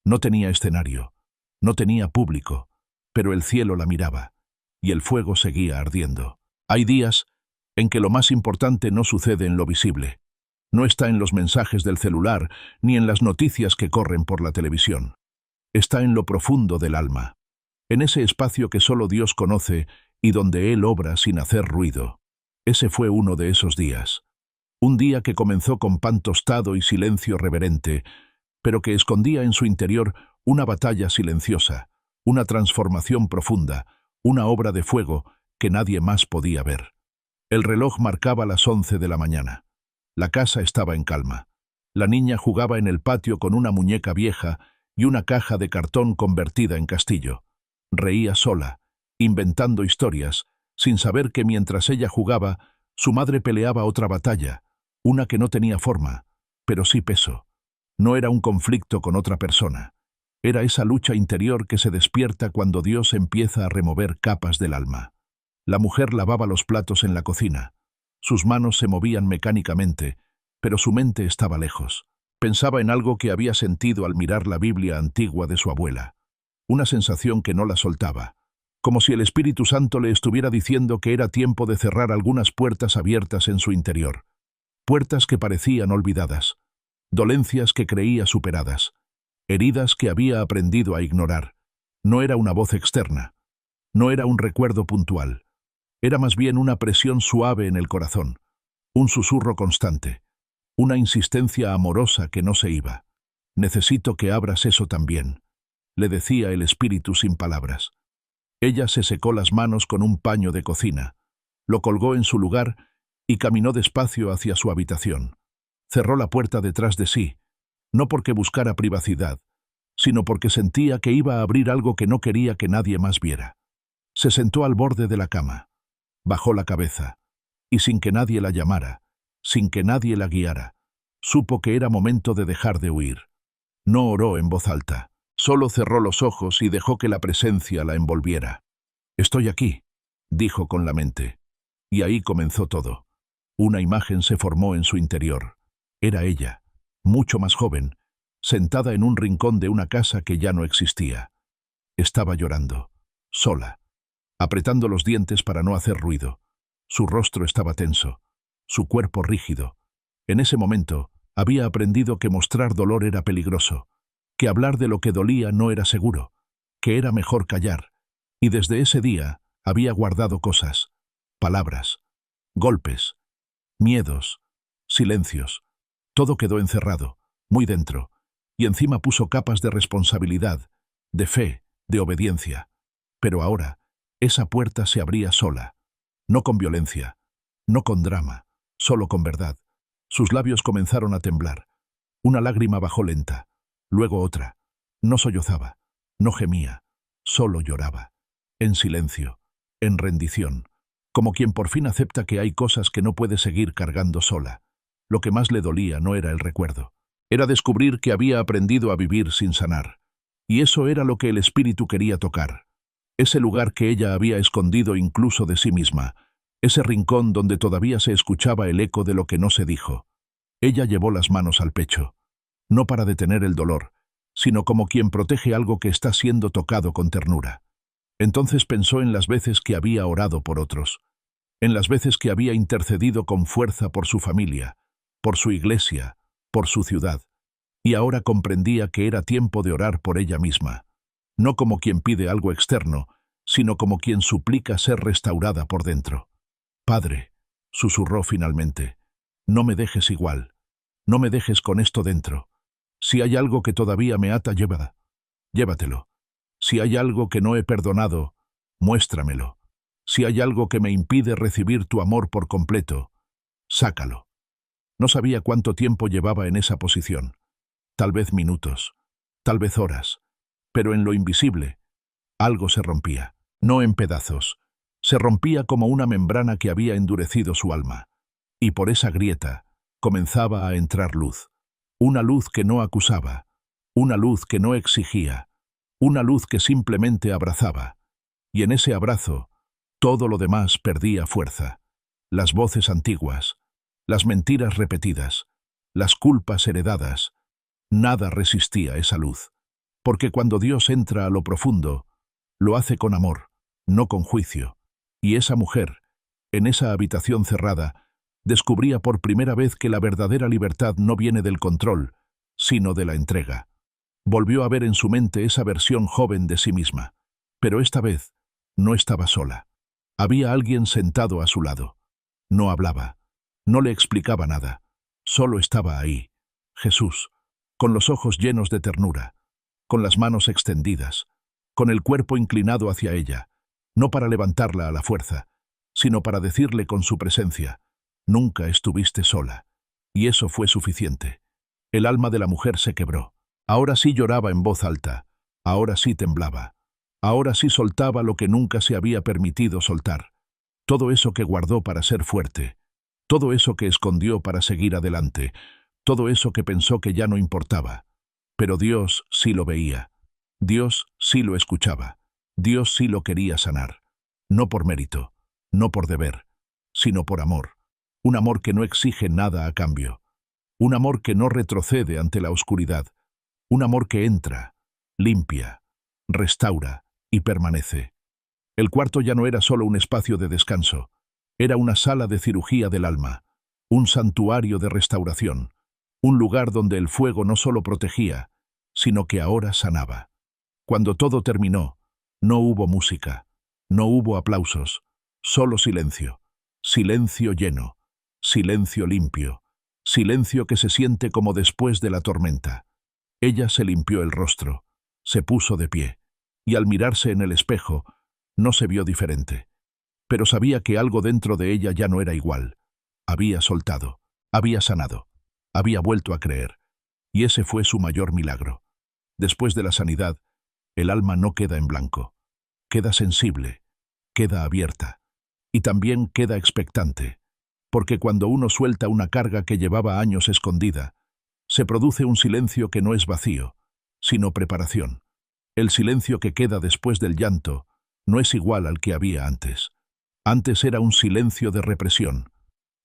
no tenía escenario, no tenía público, pero el cielo la miraba, y el fuego seguía ardiendo. Hay días en que lo más importante no sucede en lo visible. No está en los mensajes del celular, ni en las noticias que corren por la televisión. Está en lo profundo del alma, en ese espacio que solo Dios conoce y donde Él obra sin hacer ruido. Ese fue uno de esos días. Un día que comenzó con pan tostado y silencio reverente, pero que escondía en su interior una batalla silenciosa, una transformación profunda, una obra de fuego que nadie más podía ver. El reloj marcaba las 11 de la mañana. La casa estaba en calma. La niña jugaba en el patio con una muñeca vieja y una caja de cartón convertida en castillo. Reía sola, inventando historias, sin saber que mientras ella jugaba, su madre peleaba otra batalla, una que no tenía forma, pero sí peso. No era un conflicto con otra persona. Era esa lucha interior que se despierta cuando Dios empieza a remover capas del alma. La mujer lavaba los platos en la cocina. Sus manos se movían mecánicamente, pero su mente estaba lejos. Pensaba en algo que había sentido al mirar la Biblia antigua de su abuela. Una sensación que no la soltaba, como si el Espíritu Santo le estuviera diciendo que era tiempo de cerrar algunas puertas abiertas en su interior. Puertas que parecían olvidadas, dolencias que creía superadas, heridas que había aprendido a ignorar. No era una voz externa, no era un recuerdo puntual, era más bien una presión suave en el corazón, un susurro constante, una insistencia amorosa que no se iba. «Necesito que abras eso también», le decía el espíritu sin palabras. Ella se secó las manos con un paño de cocina, lo colgó en su lugar y caminó despacio hacia su habitación. Cerró la puerta detrás de sí, no porque buscara privacidad, sino porque sentía que iba a abrir algo que no quería que nadie más viera. Se sentó al borde de la cama, bajó la cabeza, y sin que nadie la llamara, sin que nadie la guiara, supo que era momento de dejar de huir. No oró en voz alta, solo cerró los ojos y dejó que la presencia la envolviera. «Estoy aquí», dijo con la mente. Y ahí comenzó todo. Una imagen se formó en su interior. Era ella, mucho más joven, sentada en un rincón de una casa que ya no existía. Estaba llorando, sola, apretando los dientes para no hacer ruido. Su rostro estaba tenso, su cuerpo rígido. En ese momento, había aprendido que mostrar dolor era peligroso, que hablar de lo que dolía no era seguro, que era mejor callar, y desde ese día había guardado cosas, palabras, golpes, miedos, silencios. Todo quedó encerrado, muy dentro, y encima puso capas de responsabilidad, de fe, de obediencia. Pero ahora, esa puerta se abría sola, no con violencia, no con drama, solo con verdad. Sus labios comenzaron a temblar. Una lágrima bajó lenta, luego otra. No sollozaba, no gemía, solo lloraba. En silencio, en rendición, como quien por fin acepta que hay cosas que no puede seguir cargando sola. Lo que más le dolía no era el recuerdo. Era descubrir que había aprendido a vivir sin sanar. Y eso era lo que el espíritu quería tocar. Ese lugar que ella había escondido incluso de sí misma. Ese rincón donde todavía se escuchaba el eco de lo que no se dijo. Ella llevó las manos al pecho, no para detener el dolor, sino como quien protege algo que está siendo tocado con ternura. Entonces pensó en las veces que había orado por otros, en las veces que había intercedido con fuerza por su familia, por su iglesia, por su ciudad, y ahora comprendía que era tiempo de orar por ella misma, no como quien pide algo externo, sino como quien suplica ser restaurada por dentro. «Padre», susurró finalmente, «no me dejes igual, no me dejes con esto dentro. Si hay algo que todavía me ata, llévatelo. Si hay algo que no he perdonado, muéstramelo. Si hay algo que me impide recibir tu amor por completo, sácalo». No sabía cuánto tiempo llevaba en esa posición. Tal vez minutos, tal vez horas, pero en lo invisible, algo se rompía, no en pedazos. Se rompía como una membrana que había endurecido su alma. Y por esa grieta comenzaba a entrar luz. Una luz que no acusaba, una luz que no exigía, una luz que simplemente abrazaba. Y en ese abrazo, todo lo demás perdía fuerza. Las voces antiguas, las mentiras repetidas, las culpas heredadas. Nada resistía esa luz. Porque cuando Dios entra a lo profundo, lo hace con amor, no con juicio. Y esa mujer, en esa habitación cerrada, descubría por primera vez que la verdadera libertad no viene del control, sino de la entrega. Volvió a ver en su mente esa versión joven de sí misma. Pero esta vez no estaba sola. Había alguien sentado a su lado. No hablaba, no le explicaba nada, solo estaba ahí, Jesús, con los ojos llenos de ternura, con las manos extendidas, con el cuerpo inclinado hacia ella, no para levantarla a la fuerza, sino para decirle con su presencia: «Nunca estuviste sola». Y eso fue suficiente. El alma de la mujer se quebró. Ahora sí lloraba en voz alta, ahora sí temblaba, ahora sí soltaba lo que nunca se había permitido soltar. Todo eso que guardó para ser fuerte, todo eso que escondió para seguir adelante, todo eso que pensó que ya no importaba. Pero Dios sí lo veía, Dios sí lo escuchaba, Dios sí lo quería sanar. No por mérito, no por deber, sino por amor. Un amor que no exige nada a cambio. Un amor que no retrocede ante la oscuridad. Un amor que entra, limpia, restaura y permanece. El cuarto ya no era solo un espacio de descanso. Era una sala de cirugía del alma, un santuario de restauración, un lugar donde el fuego no solo protegía, sino que ahora sanaba. Cuando todo terminó, no hubo música, no hubo aplausos, solo silencio, silencio lleno, silencio limpio, silencio que se siente como después de la tormenta. Ella se limpió el rostro, se puso de pie, y al mirarse en el espejo, no se vio diferente. Pero sabía que algo dentro de ella ya no era igual. Había soltado, había sanado, había vuelto a creer, y ese fue su mayor milagro. Después de la sanidad, el alma no queda en blanco, queda sensible, queda abierta, y también queda expectante, porque cuando uno suelta una carga que llevaba años escondida, se produce un silencio que no es vacío, sino preparación. El silencio que queda después del llanto no es igual al que había antes. Antes era un silencio de represión,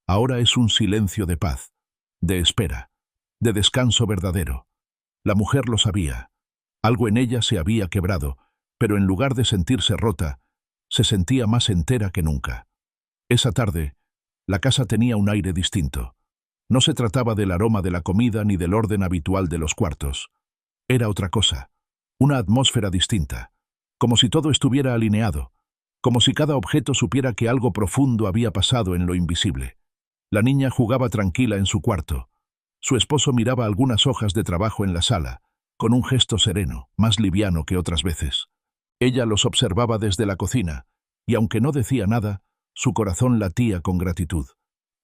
ahora es un silencio de paz, de espera, de descanso verdadero. La mujer lo sabía. Algo en ella se había quebrado, pero en lugar de sentirse rota, se sentía más entera que nunca. Esa tarde, la casa tenía un aire distinto. No se trataba del aroma de la comida ni del orden habitual de los cuartos. Era otra cosa, una atmósfera distinta, como si todo estuviera alineado, como si cada objeto supiera que algo profundo había pasado en lo invisible. La niña jugaba tranquila en su cuarto. Su esposo miraba algunas hojas de trabajo en la sala, con un gesto sereno, más liviano que otras veces. Ella los observaba desde la cocina, y aunque no decía nada, su corazón latía con gratitud.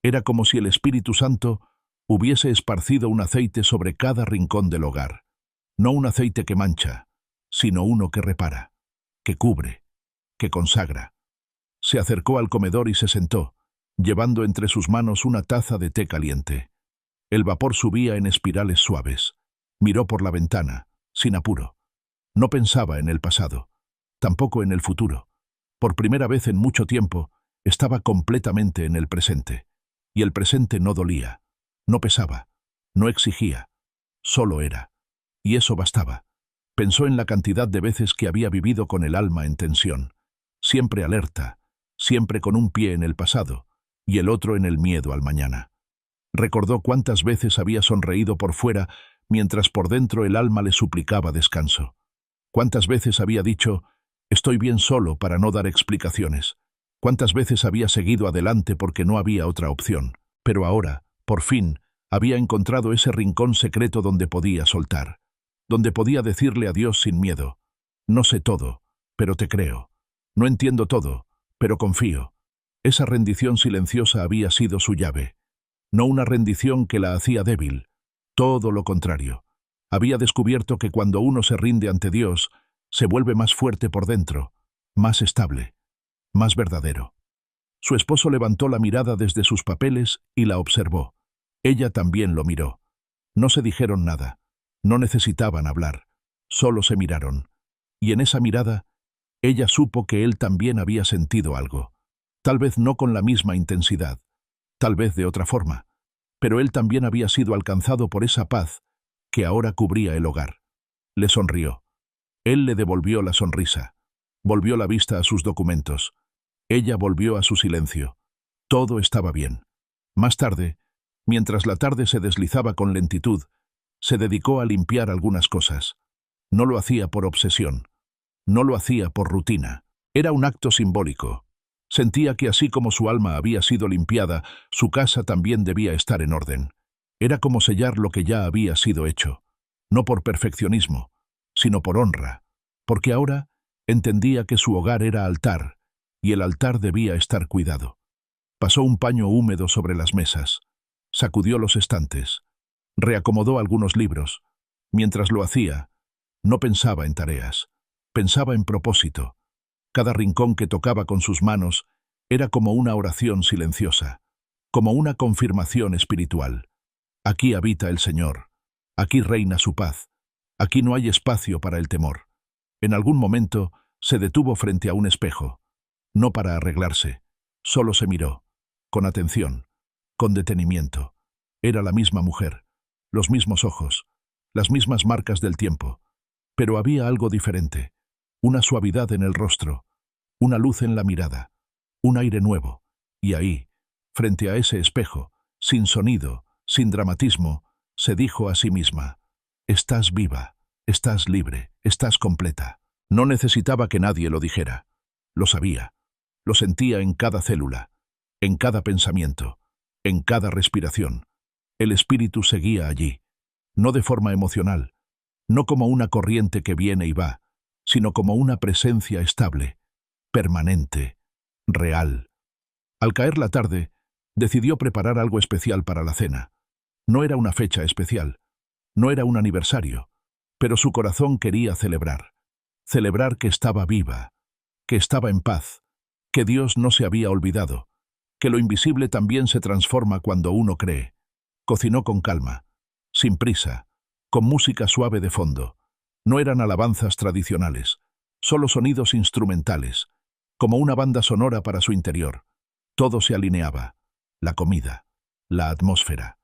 Era como si el Espíritu Santo hubiese esparcido un aceite sobre cada rincón del hogar. No un aceite que mancha, sino uno que repara, que cubre, que consagra. Se acercó al comedor y se sentó, llevando entre sus manos una taza de té caliente. El vapor subía en espirales suaves. Miró por la ventana, sin apuro. No pensaba en el pasado, tampoco en el futuro. Por primera vez en mucho tiempo, estaba completamente en el presente. Y el presente no dolía, no pesaba, no exigía, solo era. Y eso bastaba. Pensó en la cantidad de veces que había vivido con el alma en tensión, siempre alerta, siempre con un pie en el pasado y el otro en el miedo al mañana. Recordó cuántas veces había sonreído por fuera mientras por dentro el alma le suplicaba descanso. Cuántas veces había dicho, estoy bien solo para no dar explicaciones. Cuántas veces había seguido adelante porque no había otra opción. Pero ahora, por fin, había encontrado ese rincón secreto donde podía soltar, donde podía decirle adiós sin miedo. No sé todo, pero te creo. No entiendo todo, pero confío. Esa rendición silenciosa había sido su llave. No una rendición que la hacía débil, todo lo contrario. Había descubierto que cuando uno se rinde ante Dios, se vuelve más fuerte por dentro, más estable, más verdadero. Su esposo levantó la mirada desde sus papeles y la observó. Ella también lo miró. No se dijeron nada, no necesitaban hablar, solo se miraron. Y en esa mirada, ella supo que él también había sentido algo. Tal vez no con la misma intensidad, tal vez de otra forma, pero él también había sido alcanzado por esa paz que ahora cubría el hogar. Le sonrió. Él le devolvió la sonrisa. Volvió la vista a sus documentos. Ella volvió a su silencio. Todo estaba bien. Más tarde, mientras la tarde se deslizaba con lentitud, se dedicó a limpiar algunas cosas. No lo hacía por obsesión. No lo hacía por rutina. Era un acto simbólico. Sentía que así como su alma había sido limpiada, su casa también debía estar en orden. Era como sellar lo que ya había sido hecho. No por perfeccionismo, sino por honra. Porque ahora entendía que su hogar era altar, y el altar debía estar cuidado. Pasó un paño húmedo sobre las mesas. Sacudió los estantes. Reacomodó algunos libros. Mientras lo hacía, no pensaba en tareas. Pensaba en propósito. Cada rincón que tocaba con sus manos era como una oración silenciosa, como una confirmación espiritual. Aquí habita el Señor. Aquí reina su paz. Aquí no hay espacio para el temor. En algún momento se detuvo frente a un espejo. No para arreglarse. Solo se miró. Con atención. Con detenimiento. Era la misma mujer. Los mismos ojos. Las mismas marcas del tiempo. Pero había algo diferente. Una suavidad en el rostro. Una luz en la mirada. Un aire nuevo. Y ahí, frente a ese espejo, sin sonido, sin dramatismo, se dijo a sí misma, «Estás viva». Estás libre, estás completa. No necesitaba que nadie lo dijera. Lo sabía. Lo sentía en cada célula, en cada pensamiento, en cada respiración. El espíritu seguía allí, no de forma emocional, no como una corriente que viene y va, sino como una presencia estable, permanente, real. Al caer la tarde, decidió preparar algo especial para la cena. No era una fecha especial, no era un aniversario, pero su corazón quería celebrar que estaba viva, que estaba en paz, que Dios no se había olvidado, que lo invisible también se transforma cuando uno cree. Cocinó con calma, sin prisa, con música suave de fondo. No eran alabanzas tradicionales, solo sonidos instrumentales, como una banda sonora para su interior. Todo se alineaba: la comida, la atmósfera,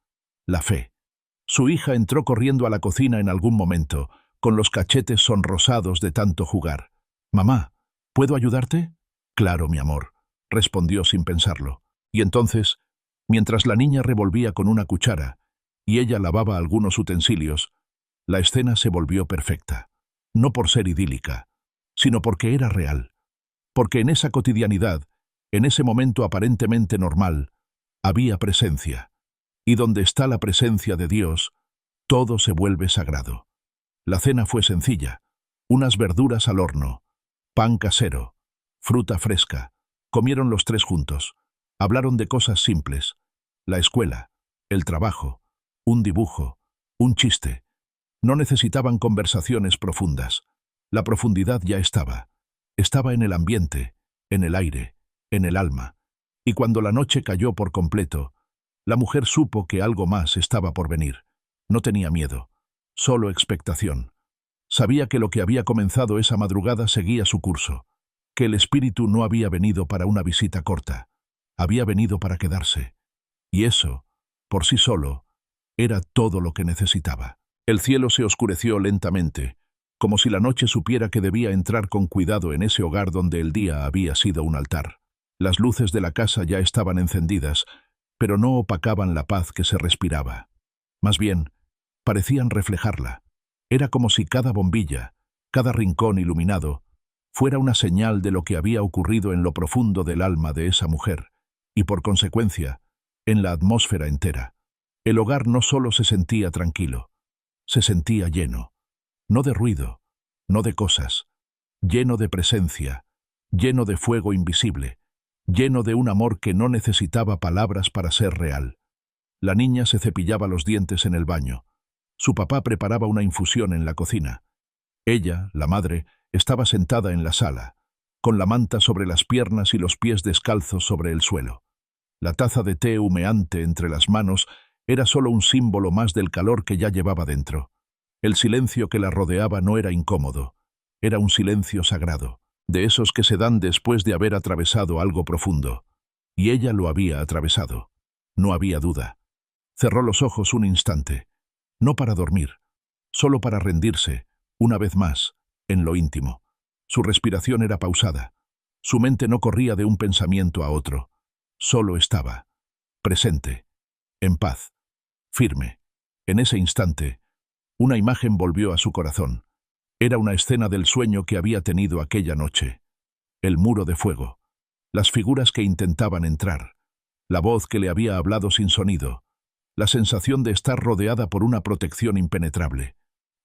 la fe. Su hija entró corriendo a la cocina en algún momento, con los cachetes sonrosados de tanto jugar. «Mamá, ¿puedo ayudarte?» «Claro, mi amor», respondió sin pensarlo. Y entonces, mientras la niña revolvía con una cuchara y ella lavaba algunos utensilios, la escena se volvió perfecta. No por ser idílica, sino porque era real. Porque en esa cotidianidad, en ese momento aparentemente normal, había presencia. Y donde está la presencia de Dios, todo se vuelve sagrado. La cena fue sencilla: unas verduras al horno, pan casero, fruta fresca. Comieron los tres juntos. Hablaron de cosas simples: la escuela, el trabajo, un dibujo, un chiste. No necesitaban conversaciones profundas. La profundidad ya estaba. Estaba en el ambiente, en el aire, en el alma. Y cuando la noche cayó por completo, la mujer supo que algo más estaba por venir. No tenía miedo, solo expectación. Sabía que lo que había comenzado esa madrugada seguía su curso, que el espíritu no había venido para una visita corta, había venido para quedarse. Y eso, por sí solo, era todo lo que necesitaba. El cielo se oscureció lentamente, como si la noche supiera que debía entrar con cuidado en ese hogar donde el día había sido un altar. Las luces de la casa ya estaban encendidas, pero no opacaban la paz que se respiraba. Más bien, parecían reflejarla. Era como si cada bombilla, cada rincón iluminado, fuera una señal de lo que había ocurrido en lo profundo del alma de esa mujer, y por consecuencia, en la atmósfera entera. El hogar no solo se sentía tranquilo, se sentía lleno, no de ruido, no de cosas, lleno de presencia, lleno de fuego invisible, lleno de un amor que no necesitaba palabras para ser real. La niña se cepillaba los dientes en el baño. Su papá preparaba una infusión en la cocina. Ella, la madre, estaba sentada en la sala, con la manta sobre las piernas y los pies descalzos sobre el suelo. La taza de té humeante entre las manos era solo un símbolo más del calor que ya llevaba dentro. El silencio que la rodeaba no era incómodo, era un silencio sagrado, de esos que se dan después de haber atravesado algo profundo. Y ella lo había atravesado. No había duda. Cerró los ojos un instante, no para dormir, solo para rendirse, una vez más, en lo íntimo. Su respiración era pausada. Su mente no corría de un pensamiento a otro. Solo estaba, presente, en paz, firme. En ese instante, una imagen volvió a su corazón. Era una escena del sueño que había tenido aquella noche. El muro de fuego, las figuras que intentaban entrar, la voz que le había hablado sin sonido, la sensación de estar rodeada por una protección impenetrable.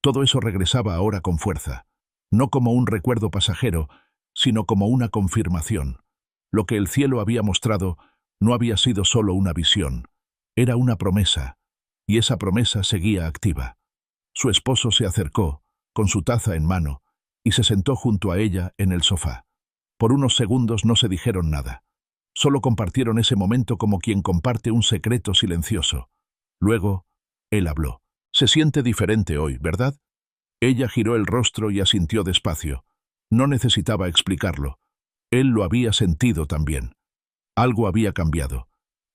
Todo eso regresaba ahora con fuerza, no como un recuerdo pasajero, sino como una confirmación. Lo que el cielo había mostrado no había sido solo una visión, era una promesa, y esa promesa seguía activa. Su esposo se acercó, con su taza en mano, y se sentó junto a ella en el sofá. Por unos segundos no se dijeron nada. Solo compartieron ese momento como quien comparte un secreto silencioso. Luego, él habló. «Se siente diferente hoy, ¿verdad?» Ella giró el rostro y asintió despacio. No necesitaba explicarlo. Él lo había sentido también. Algo había cambiado.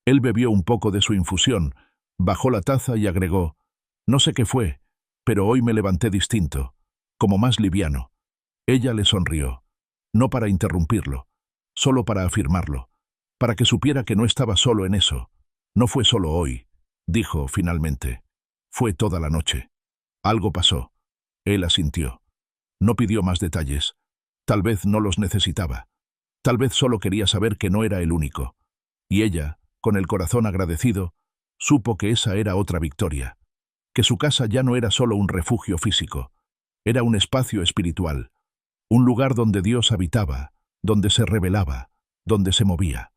Él bebió un poco de su infusión, bajó la taza y agregó: «No sé qué fue, pero hoy me levanté distinto, como más liviano». Ella le sonrió, no para interrumpirlo, solo para afirmarlo, para que supiera que no estaba solo en eso. «No fue solo hoy», dijo finalmente. «Fue toda la noche. Algo pasó. Él asintió. No pidió más detalles. Tal vez no los necesitaba. Tal vez solo quería saber que no era el único. Y ella, con el corazón agradecido, supo que esa era otra victoria. Que su casa ya no era solo un refugio físico. Era un espacio espiritual. Un lugar donde Dios habitaba, donde se revelaba, donde se movía.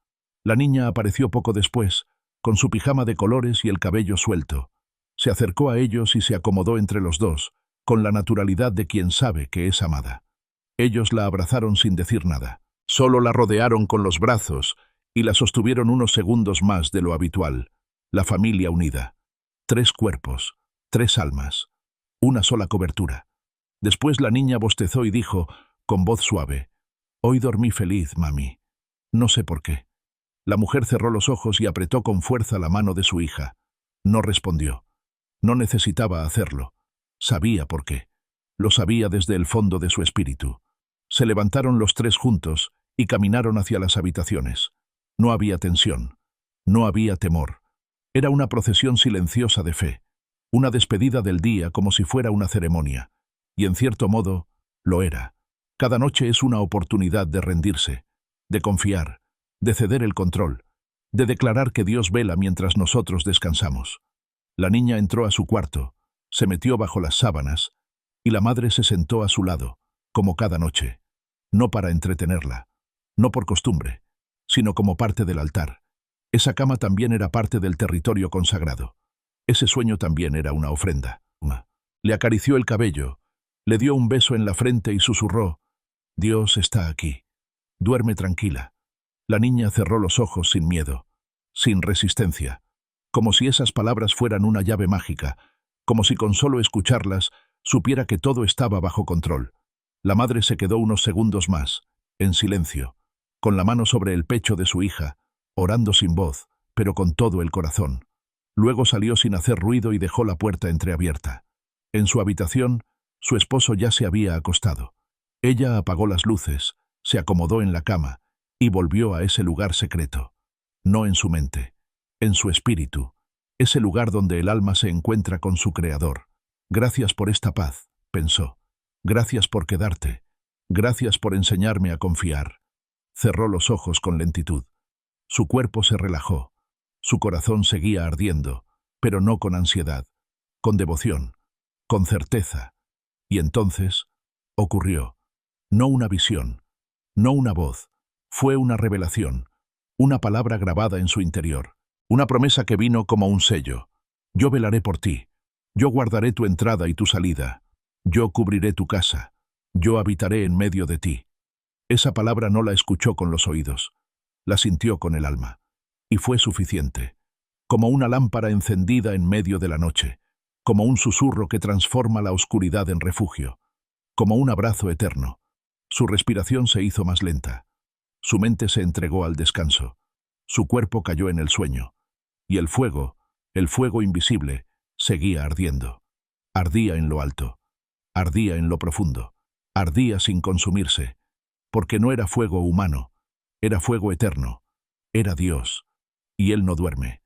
La niña apareció poco después, con su pijama de colores y el cabello suelto. Se acercó a ellos y se acomodó entre los dos, con la naturalidad de quien sabe que es amada. Ellos la abrazaron sin decir nada. Solo la rodearon con los brazos y la sostuvieron unos segundos más de lo habitual. La familia unida. 3 cuerpos, 3 almas, una sola cobertura. Después la niña bostezó y dijo, con voz suave, «Hoy dormí feliz, mami. No sé por qué». La mujer cerró los ojos y apretó con fuerza la mano de su hija. No respondió. No necesitaba hacerlo. Sabía por qué. Lo sabía desde el fondo de su espíritu. Se levantaron los 3 juntos y caminaron hacia las habitaciones. No había tensión. No había temor. Era una procesión silenciosa de fe. Una despedida del día como si fuera una ceremonia. Y en cierto modo, lo era. Cada noche es una oportunidad de rendirse, de confiar, de ceder el control, de declarar que Dios vela mientras nosotros descansamos. La niña entró a su cuarto, se metió bajo las sábanas, y la madre se sentó a su lado, como cada noche, no para entretenerla, no por costumbre, sino como parte del altar. Esa cama también era parte del territorio consagrado. Ese sueño también era una ofrenda. Le acarició el cabello, le dio un beso en la frente y susurró, «Dios está aquí. Duerme tranquila». La niña cerró los ojos sin miedo, sin resistencia, como si esas palabras fueran una llave mágica, como si con solo escucharlas supiera que todo estaba bajo control. La madre se quedó unos segundos más, en silencio, con la mano sobre el pecho de su hija, orando sin voz, pero con todo el corazón. Luego salió sin hacer ruido y dejó la puerta entreabierta. En su habitación, su esposo ya se había acostado. Ella apagó las luces, se acomodó en la cama y volvió a ese lugar secreto. No en su mente, en su espíritu, ese lugar donde el alma se encuentra con su Creador. Gracias por esta paz, pensó. Gracias por quedarte. Gracias por enseñarme a confiar. Cerró los ojos con lentitud. Su cuerpo se relajó. Su corazón seguía ardiendo, pero no con ansiedad, con devoción, con certeza. Y entonces, ocurrió. No una visión, no una voz, fue una revelación, una palabra grabada en su interior, una promesa que vino como un sello. Yo velaré por ti, yo guardaré tu entrada y tu salida, yo cubriré tu casa, yo habitaré en medio de ti. Esa palabra no la escuchó con los oídos, la sintió con el alma, y fue suficiente, como una lámpara encendida en medio de la noche, como un susurro que transforma la oscuridad en refugio, como un abrazo eterno. Su respiración se hizo más lenta. Su mente se entregó al descanso. Su cuerpo cayó en el sueño. Y el fuego invisible, seguía ardiendo. Ardía en lo alto. Ardía en lo profundo. Ardía sin consumirse. Porque no era fuego humano. Era fuego eterno. Era Dios. Y Él no duerme.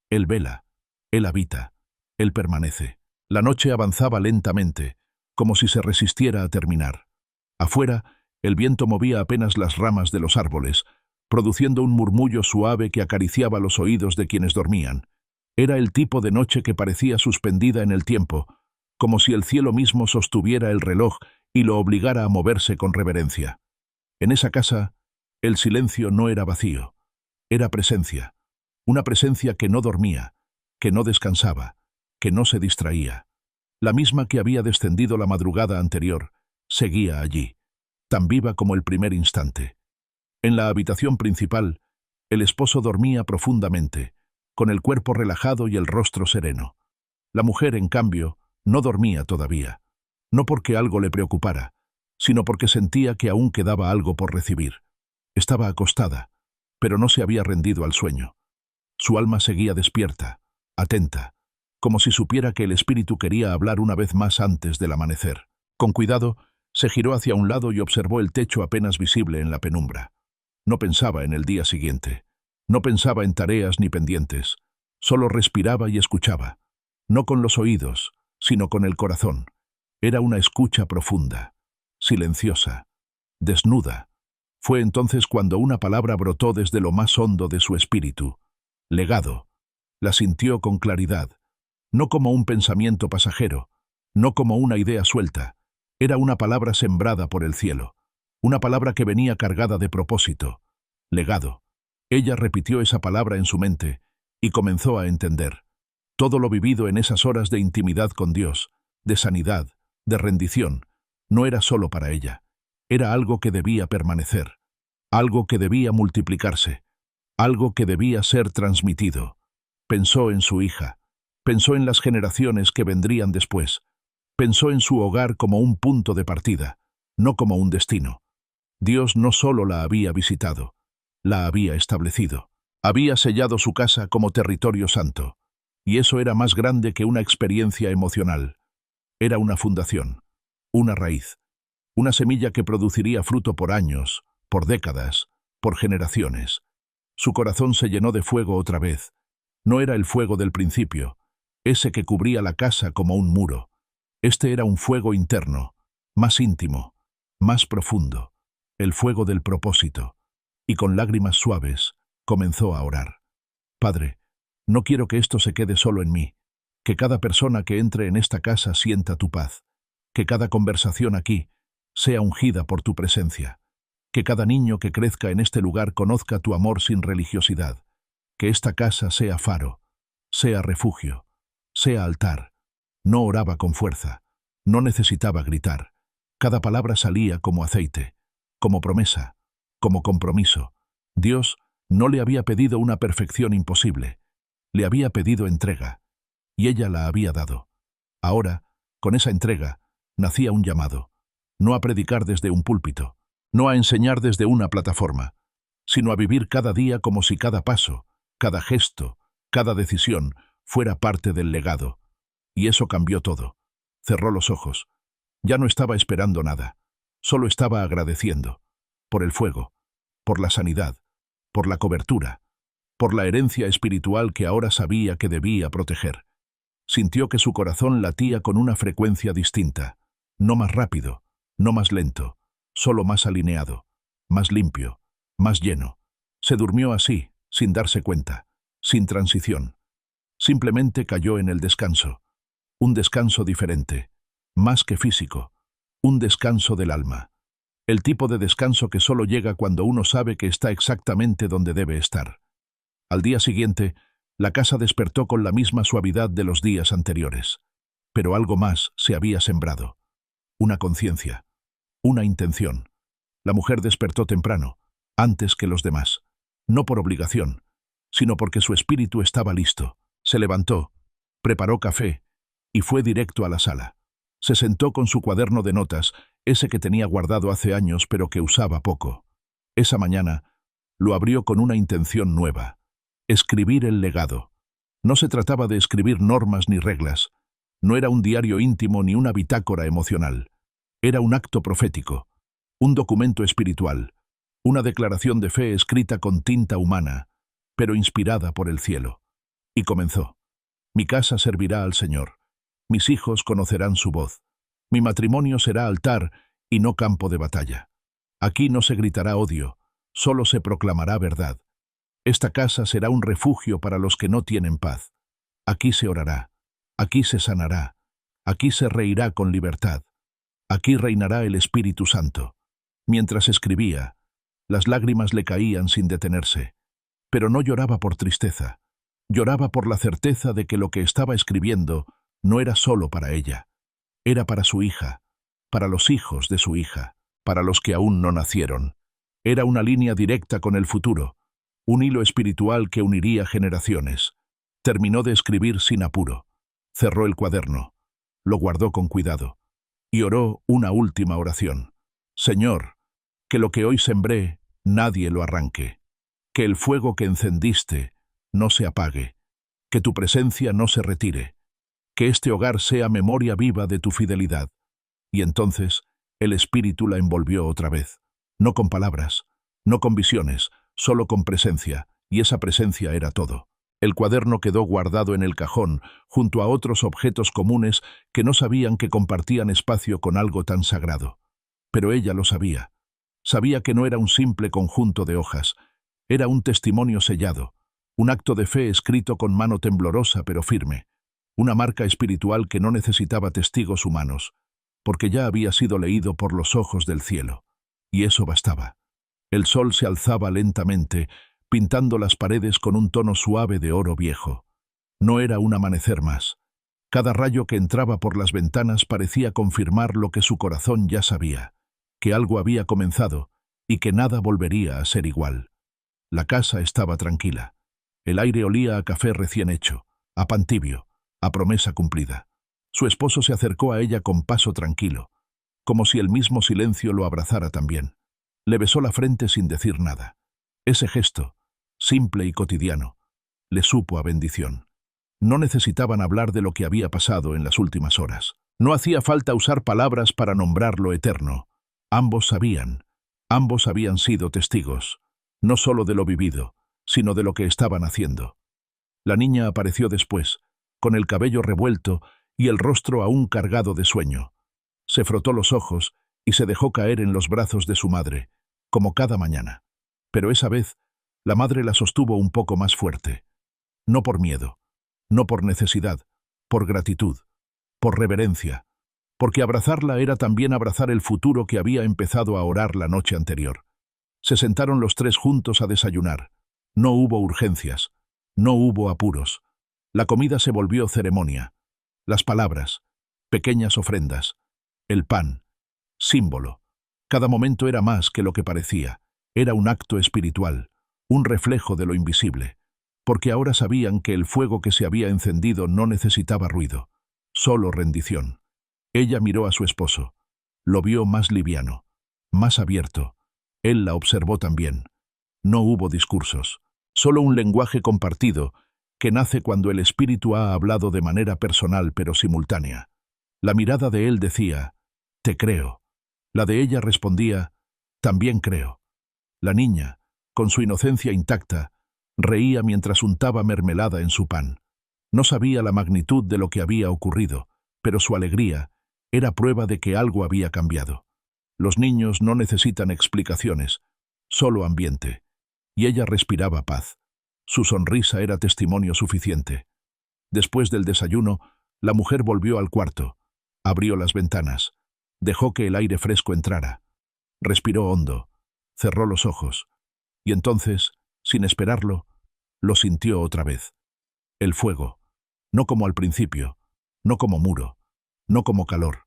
Él vela. Él habita. Él permanece. La noche avanzaba lentamente, como si se resistiera a terminar. Afuera, el viento movía apenas las ramas de los árboles, produciendo un murmullo suave que acariciaba los oídos de quienes dormían. Era el tipo de noche que parecía suspendida en el tiempo, como si el cielo mismo sostuviera el reloj y lo obligara a moverse con reverencia. En esa casa, el silencio no era vacío, era presencia, una presencia que no dormía, que no descansaba, que no se distraía. La misma que había descendido la madrugada anterior, seguía allí, tan viva como el primer instante. En la habitación principal, el esposo dormía profundamente, con el cuerpo relajado y el rostro sereno. La mujer, en cambio, no dormía todavía, no porque algo le preocupara, sino porque sentía que aún quedaba algo por recibir. Estaba acostada, pero no se había rendido al sueño. Su alma seguía despierta, atenta, como si supiera que el espíritu quería hablar una vez más antes del amanecer. Con cuidado, se giró hacia un lado y observó el techo apenas visible en la penumbra. No pensaba en el día siguiente. No pensaba en tareas ni pendientes. Solo respiraba y escuchaba. No con los oídos, sino con el corazón. Era una escucha profunda, silenciosa, desnuda. Fue entonces cuando una palabra brotó desde lo más hondo de su espíritu. Legado. La sintió con claridad, no como un pensamiento pasajero, no como una idea suelta. Era una palabra sembrada por el cielo, una palabra que venía cargada de propósito. Legado. Ella repitió esa palabra en su mente y comenzó a entender. Todo lo vivido en esas horas de intimidad con Dios, de sanidad, de rendición, no era solo para ella. Era algo que debía permanecer, algo que debía multiplicarse, algo que debía ser transmitido. Pensó en su hija, pensó en las generaciones que vendrían después, pensó en su hogar como un punto de partida, no como un destino. Dios no solo la había visitado, la había establecido. Había sellado su casa como territorio santo, y eso era más grande que una experiencia emocional. Era una fundación, una raíz, una semilla que produciría fruto por años, por décadas, por generaciones. Su corazón se llenó de fuego otra vez. No era el fuego del principio, ese que cubría la casa como un muro. Este era un fuego interno, más íntimo, más profundo, el fuego del propósito. Y con lágrimas suaves, comenzó a orar. Padre, no quiero que esto se quede solo en mí, que cada persona que entre en esta casa sienta tu paz, que cada conversación aquí sea ungida por tu presencia, que cada niño que crezca en este lugar conozca tu amor sin religiosidad, que esta casa sea faro, sea refugio, sea altar. No oraba con fuerza, no necesitaba gritar. Cada palabra salía como aceite, como promesa, como compromiso. Dios no le había pedido una perfección imposible, le había pedido entrega, y ella la había dado. Ahora, con esa entrega, nacía un llamado, no a predicar desde un púlpito, no a enseñar desde una plataforma, sino a vivir cada día como si cada paso, cada gesto, cada decisión fuera parte del legado. Y eso cambió todo. Cerró los ojos. Ya no estaba esperando nada, solo estaba agradeciendo, por el fuego, por la sanidad, por la cobertura, por la herencia espiritual que ahora sabía que debía proteger. Sintió que su corazón latía con una frecuencia distinta, no más rápido, no más lento, solo más alineado, más limpio, más lleno. Se durmió así, sin darse cuenta, sin transición. Simplemente cayó en el descanso. Un descanso diferente, más que físico, un descanso del alma. El tipo de descanso que solo llega cuando uno sabe que está exactamente donde debe estar. Al día siguiente, la casa despertó con la misma suavidad de los días anteriores. Pero algo más se había sembrado. Una conciencia, una intención. La mujer despertó temprano, antes que los demás. No por obligación, sino porque su espíritu estaba listo. Se levantó, preparó café y fue directo a la sala. Se sentó con su cuaderno de notas, ese que tenía guardado hace años pero que usaba poco. Esa mañana lo abrió con una intención nueva: escribir el legado. No se trataba de escribir normas ni reglas. No era un diario íntimo ni una bitácora emocional. Era un acto profético, un documento espiritual, una declaración de fe escrita con tinta humana, pero inspirada por el cielo. Y comenzó: mi casa servirá al Señor. Mis hijos conocerán su voz. Mi matrimonio será altar y no campo de batalla. Aquí no se gritará odio, solo se proclamará verdad. Esta casa será un refugio para los que no tienen paz. Aquí se orará, aquí se sanará, aquí se reirá con libertad. Aquí reinará el Espíritu Santo. Mientras escribía, las lágrimas le caían sin detenerse. Pero no lloraba por tristeza. Lloraba por la certeza de que lo que estaba escribiendo no era solo para ella. Era para su hija, para los hijos de su hija, para los que aún no nacieron. Era una línea directa con el futuro, un hilo espiritual que uniría generaciones. Terminó de escribir sin apuro. Cerró el cuaderno, lo guardó con cuidado y oró una última oración. Señor, que lo que hoy sembré, nadie lo arranque. Que el fuego que encendiste no se apague. Que tu presencia no se retire. Que este hogar sea memoria viva de tu fidelidad. Y entonces el Espíritu la envolvió otra vez. No con palabras, no con visiones, solo con presencia, y esa presencia era todo. El cuaderno quedó guardado en el cajón, junto a otros objetos comunes que no sabían que compartían espacio con algo tan sagrado. Pero ella lo sabía. Sabía que no era un simple conjunto de hojas. Era un testimonio sellado, un acto de fe escrito con mano temblorosa pero firme, una marca espiritual que no necesitaba testigos humanos, porque ya había sido leído por los ojos del cielo. Y eso bastaba. El sol se alzaba lentamente, pintando las paredes con un tono suave de oro viejo. No era un amanecer más. Cada rayo que entraba por las ventanas parecía confirmar lo que su corazón ya sabía, que algo había comenzado y que nada volvería a ser igual. La casa estaba tranquila. El aire olía a café recién hecho, a pan tibio, a promesa cumplida. Su esposo se acercó a ella con paso tranquilo, como si el mismo silencio lo abrazara también. Le besó la frente sin decir nada. Ese gesto, simple y cotidiano, le supo a bendición. No necesitaban hablar de lo que había pasado en las últimas horas. No hacía falta usar palabras para nombrar lo eterno. Ambos sabían. Ambos habían sido testigos, no solo de lo vivido, sino de lo que estaban haciendo. La niña apareció después, con el cabello revuelto y el rostro aún cargado de sueño. Se frotó los ojos y se dejó caer en los brazos de su madre, como cada mañana. Pero esa vez, la madre la sostuvo un poco más fuerte. No por miedo, no por necesidad, por gratitud, por reverencia, porque abrazarla era también abrazar el futuro que había empezado a orar la noche anterior. Se sentaron los tres juntos a desayunar. No hubo urgencias, no hubo apuros. La comida se volvió ceremonia. Las palabras, pequeñas ofrendas, el pan, símbolo. Cada momento era más que lo que parecía. Era un acto espiritual, un reflejo de lo invisible, porque ahora sabían que el fuego que se había encendido no necesitaba ruido, solo rendición. Ella miró a su esposo. Lo vio más liviano, más abierto. Él la observó también. No hubo discursos, solo un lenguaje compartido que nace cuando el espíritu ha hablado de manera personal pero simultánea. La mirada de él decía, «Te creo». La de ella respondía, «También creo». La niña, con su inocencia intacta, reía mientras untaba mermelada en su pan. No sabía la magnitud de lo que había ocurrido, pero su alegría era prueba de que algo había cambiado. Los niños no necesitan explicaciones, solo ambiente. Y ella respiraba paz. Su sonrisa era testimonio suficiente. Después del desayuno, la mujer volvió al cuarto, abrió las ventanas, dejó que el aire fresco entrara. Respiró hondo, cerró los ojos, y entonces, sin esperarlo, lo sintió otra vez. El fuego, no como al principio, no como muro, no como calor.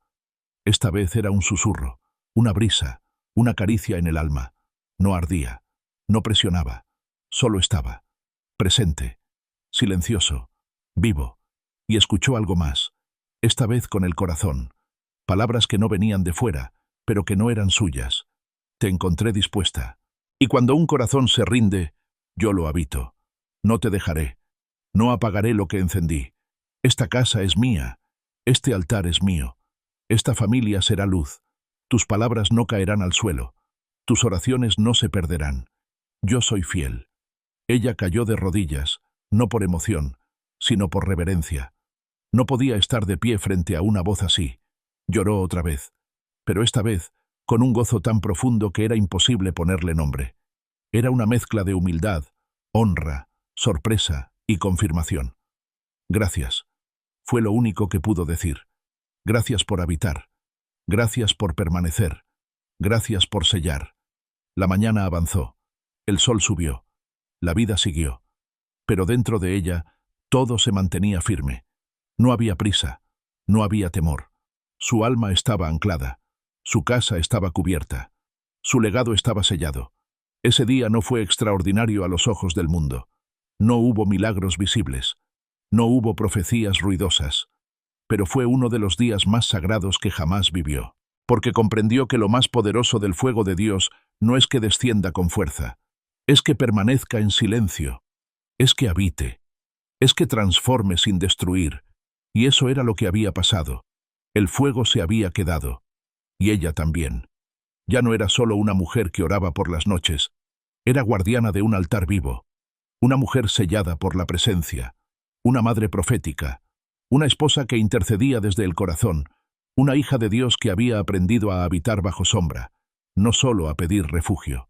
Esta vez era un susurro, una brisa, una caricia en el alma. No ardía, no presionaba, solo estaba, presente, silencioso, vivo, y escuchó algo más, esta vez con el corazón, palabras que no venían de fuera, pero que no eran suyas. Te encontré dispuesta. Y cuando un corazón se rinde, yo lo habito. No te dejaré. No apagaré lo que encendí. Esta casa es mía. Este altar es mío. Esta familia será luz. Tus palabras no caerán al suelo. Tus oraciones no se perderán. Yo soy fiel. Ella cayó de rodillas, no por emoción, sino por reverencia. No podía estar de pie frente a una voz así. Lloró otra vez, pero esta vez con un gozo tan profundo que era imposible ponerle nombre. Era una mezcla de humildad, honra, sorpresa y confirmación. Gracias. Fue lo único que pudo decir. Gracias por habitar. Gracias por permanecer. Gracias por sellar. La mañana avanzó. El sol subió. La vida siguió. Pero dentro de ella, todo se mantenía firme. No había prisa. No había temor. Su alma estaba anclada. Su casa estaba cubierta. Su legado estaba sellado. Ese día no fue extraordinario a los ojos del mundo. No hubo milagros visibles. No hubo profecías ruidosas. Pero fue uno de los días más sagrados que jamás vivió. Porque comprendió que lo más poderoso del fuego de Dios no es que descienda con fuerza. Es que permanezca en silencio. Es que habite. Es que transforme sin destruir. Y eso era lo que había pasado. El fuego se había quedado. Y ella también. Ya no era solo una mujer que oraba por las noches. Era guardiana de un altar vivo. Una mujer sellada por la presencia, una madre profética, una esposa que intercedía desde el corazón, una hija de Dios que había aprendido a habitar bajo sombra, no solo a pedir refugio.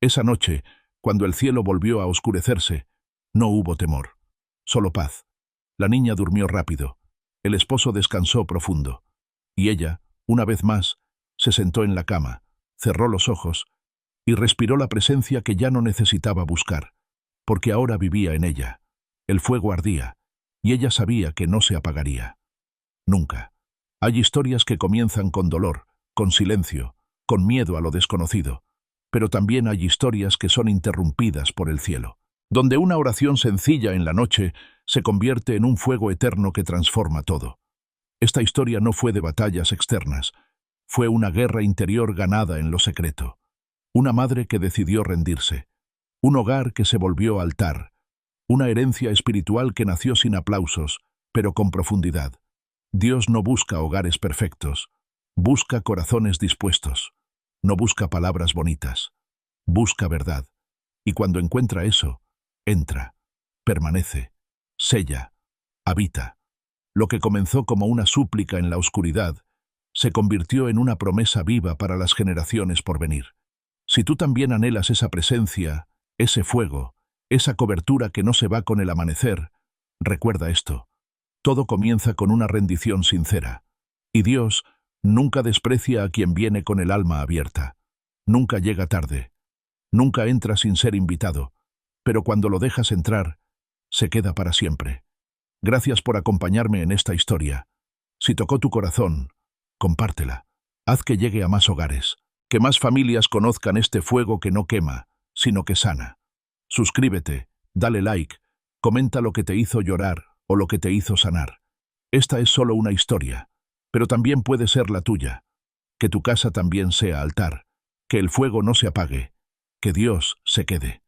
Esa noche, cuando el cielo volvió a oscurecerse, no hubo temor, solo paz. La niña durmió rápido, el esposo descansó profundo, y ella, una vez más, se sentó en la cama, cerró los ojos y respiró la presencia que ya no necesitaba buscar, porque ahora vivía en ella. El fuego ardía, y ella sabía que no se apagaría. Nunca. Hay historias que comienzan con dolor, con silencio, con miedo a lo desconocido, pero también hay historias que son interrumpidas por el cielo, donde una oración sencilla en la noche se convierte en un fuego eterno que transforma todo. Esta historia no fue de batallas externas, fue una guerra interior ganada en lo secreto. Una madre que decidió rendirse, un hogar que se volvió altar, una herencia espiritual que nació sin aplausos, pero con profundidad. Dios no busca hogares perfectos, busca corazones dispuestos, no busca palabras bonitas, busca verdad. Y cuando encuentra eso, entra, permanece, sella, habita. Lo que comenzó como una súplica en la oscuridad, se convirtió en una promesa viva para las generaciones por venir. Si tú también anhelas esa presencia, ese fuego, esa cobertura que no se va con el amanecer, recuerda esto. Todo comienza con una rendición sincera. Y Dios nunca desprecia a quien viene con el alma abierta. Nunca llega tarde. Nunca entra sin ser invitado. Pero cuando lo dejas entrar, se queda para siempre. Gracias por acompañarme en esta historia. Si tocó tu corazón, compártela. Haz que llegue a más hogares. Que más familias conozcan este fuego que no quema, sino que sana. Suscríbete, dale like, comenta lo que te hizo llorar o lo que te hizo sanar. Esta es solo una historia, pero también puede ser la tuya. Que tu casa también sea altar, que el fuego no se apague, que Dios se quede.